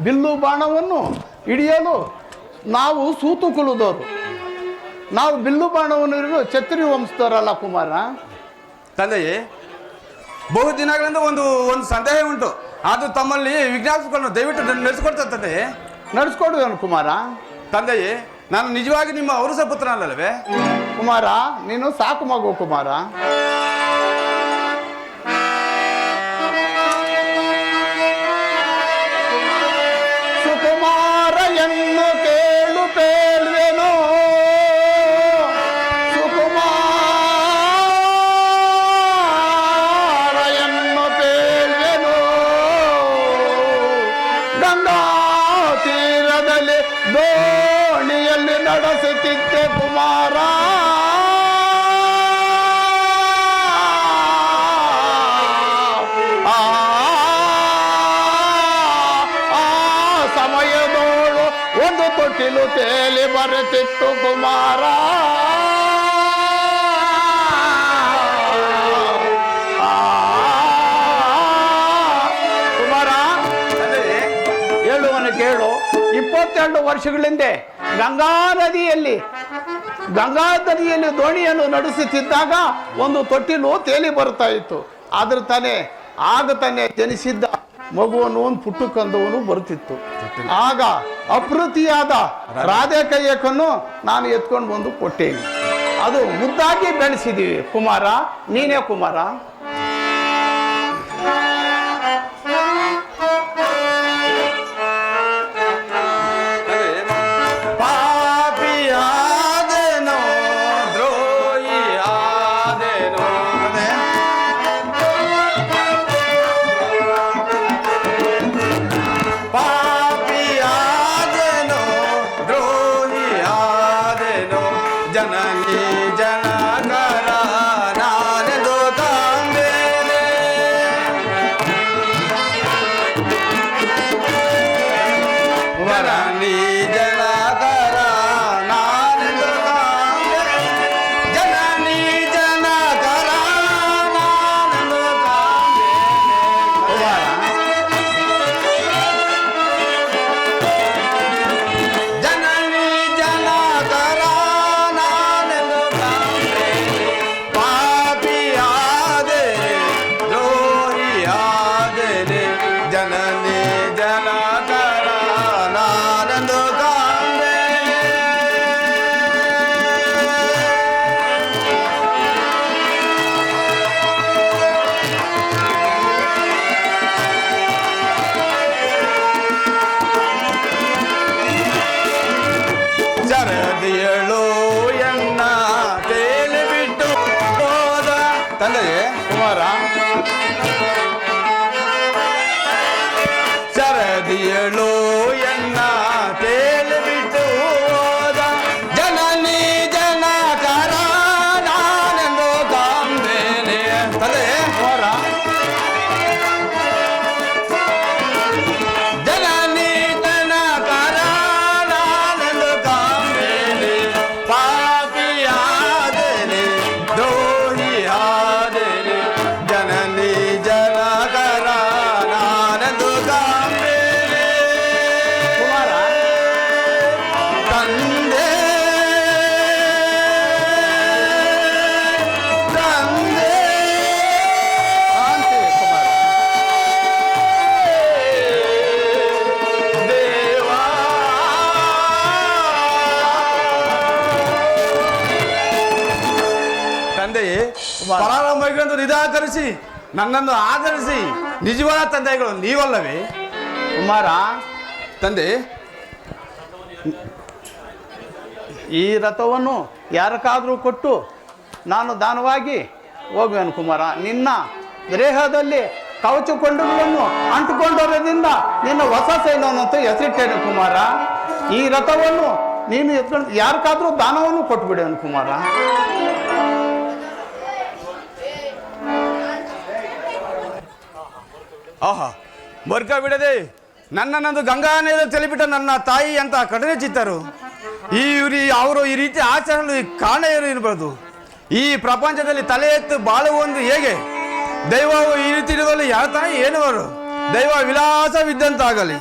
ಬಿಲ್ಲು ಬಾಣವನ್ನು ಹಿಡಿಯಲು ನಾವು ಸೂತು ಕುಲುದವರು. ನಾವು ಬಿಲ್ಲು ಬಾಣವನ್ನು ಹಿಡಿದು ಛತ್ರಿ ವಂಶದವರಲ್ಲ ಕುಮಾರ. ತಂದೆಯೇ, ಬಹು ದಿನಗಳಿಂದ ಒಂದು ಸಂದೇಹ ಉಂಟು. ಅದು ತಮ್ಮಲ್ಲಿ ವಿಜ್ಞಾಪಿಸಿಕೊಂಡು ದಯವಿಟ್ಟು ನಡೆಸಿಕೊಡ್ತಾರೆ ತಂದೆಯೇ. ನಡೆಸ್ಕೊಡುವೆನು ಕುಮಾರ. ತಂದೆಯೇ, ನಾನು ನಿಜವಾಗಿ ನಿಮ್ಮ ಔರಸ ಪುತ್ರನಲ್ಲವೇ? ಕುಮಾರ, ನೀನು ಸಾಕು ಮಗು ಕುಮಾರ. ಸುಕುಮಾರ ಎನ್ನು ಕೇಳು ಪೇಳ್ವೆನೋ, ಸುಕುಮಾರ ಎನ್ನು ಪೇಳ್ವೆನೋ, ಗಂಗಾ ತೀರದಲ್ಲಿ ದೋಣಿಯಲ್ಲಿ ನಡೆಸುತ್ತಿದ್ದೆ ಕುಮಾರ. ಸಮಯದೋಳು ಒಂದು ತೊಟ್ಟಿಲು ತೇಲಿ ಬರುತ್ತಿತ್ತು ಕುಮಾರ. ಕುಮಾರ, ಹೇಳುವನು ಕೇಳು. 22 ವರ್ಷಗಳಿಂದ ಗಂಗಾ ನದಿಯಲ್ಲಿ ದೋಣಿಯನ್ನು ನಡೆಸುತ್ತಿದ್ದಾಗ ಒಂದು ತೊಟ್ಟಿಲು ತೇಲಿ ಬರ್ತಾ ಇತ್ತು. ಆಗ ತಾನೇ ಜನಿಸಿದ್ದ ಮಗುವನ್ನು ಒಂದು ಪುಟ್ಟು ಕಂದವನು ಬರುತ್ತಿತ್ತು. ಆಗ ಅಪ್ರತಿಯಾದ ರಾಧೆ ಕೈಯಕನ್ನು ನಾನು ಎತ್ಕೊಂಡು ಬಂದು ಕೊಟ್ಟೇನೆ. ಅದು ಮುದ್ದಾಗಿ ಬೆಳೆಸಿದೀವಿ ಕುಮಾರ. ನೀನೇ ಕುಮಾರ. ಪಾಪಿಯಾದೆನೋ, ದ್ರೋಹಿಯಾದೆನೋ, ಪಾಪಿಯಾದೆನೋ, ದ್ರೋಹಿಯಾದೆನೋ, ಜನನಿ ಜನಕರ ನಾನೆಂದು ಕಾಂಬೇನೆ. ಜನನಿ ಜನಕರ ನಾನೆಂದು ಕಾಂಬೇನೆ. ಜನನಿ ಜನಕರ ನಾನೆಂದು ಕಾಂಬೇನೆ. ಜನನಿ ಜನಕರ ನಾನೆಂದು ಕಾಂಬೇನೆ. ಪಾಪಿಯಾದೆ ದ್ರೋಹಿಯಾದೆನೆ. ಜನನಿ ಜನಕರ ನಾನೆಂದು ಕಾಂಬೇನೆ. ಸರದಿಯಳು ಎನ್ನ ತೇಲಿ ಬಿಟ್ಟು ಹೋದ. ತಂದೆಯೇ, ಕುಮಾರ, ಸರದಿಯಳು ಎನ್ನ ತೇಲಿ ಬಿಟ್ಟು ಹೋದ. ಜನನಿ ಜನಕರ ನಾನೆಂದು ಕಾಂಬೇನೆ. ತಂದೆಯೇ, ಕುಮಾರ, ಜನನಿ ಜನಕರ ನಾನೆಂದು ಕಾಂಬೇನೆ. ಪಾಪಿಯಾದೆನೆ, ದ್ರೋಹಿಯಾದೆನೆ. ಜನನಿ ಜನಕರ ನಾನೆಂದು ಕಾಂಬೇನೆ. ಕುಮಾರ, ತಂದೆ ತಂದೆ ಶಾಂತಿ ಕುಮಾರ. ದೇವಾ ತಂದೆಯೇ, ಪರಾರಂಭಗಳನ್ನು ನಿರಾಕರಿಸಿ ನನ್ನನ್ನು ಆಧರಿಸಿ ನಿಜವಾದ ತಂದೆಗಳು ನೀವಲ್ಲವೇ? ಕುಮಾರ, ತಂದೆ, ಈ ರಥವನ್ನು ಯಾರಕ್ಕಾದರೂ ಕೊಟ್ಟು ನಾನು ದಾನವಾಗಿ ಹೋಗುವೆನು ಕುಮಾರ. ನಿನ್ನ ದೇಹದಲ್ಲಿ ಕವಚಕೊಂಡುಗಳನ್ನು ಅಂಟುಕೊಂಡೋದ್ರಿಂದ ನಿನ್ನ ಹೊಸ ಸೈನ್ಯವಂತೂ ಹೆಸರಿಟ್ಟೇನೆ ಕುಮಾರ. ಈ ರಥವನ್ನು ನೀನು ಎತ್ಕೊಂಡು ಯಾರಕ್ಕಾದರೂ ದಾನವನ್ನು ಕೊಟ್ಟುಬಿಡುವೆನು ಕುಮಾರ. ಆಹಾ, ಮರ್ಕ ಬಿಡದೆ ನನ್ನನ್ನೊಂದು ಗಂಗಾ ನೀರಲ್ಲಿ ತೆಲಿಬಿಟ್ಟ ನನ್ನ ತಾಯಿ ಅಂತ ಕಠಿಣ ಚಿತ್ತರು ಅವರು ಈ ರೀತಿ ಆಚರಣೆ ಕಾರಣ ಏನು ಇರಬಾರ್ದು. ಈ ಪ್ರಪಂಚದಲ್ಲಿ ತಲೆ ಎತ್ತು ಬಾಳುವೊಂದು ಹೇಗೆ? ದೈವವು ಈ ರೀತಿ ಇರುವಲ್ಲಿ ಯಾವ ತಾಯಿ ಏನು ದೈವ ವಿಲಾಸವಿದ್ದಂತಾಗಲಿ.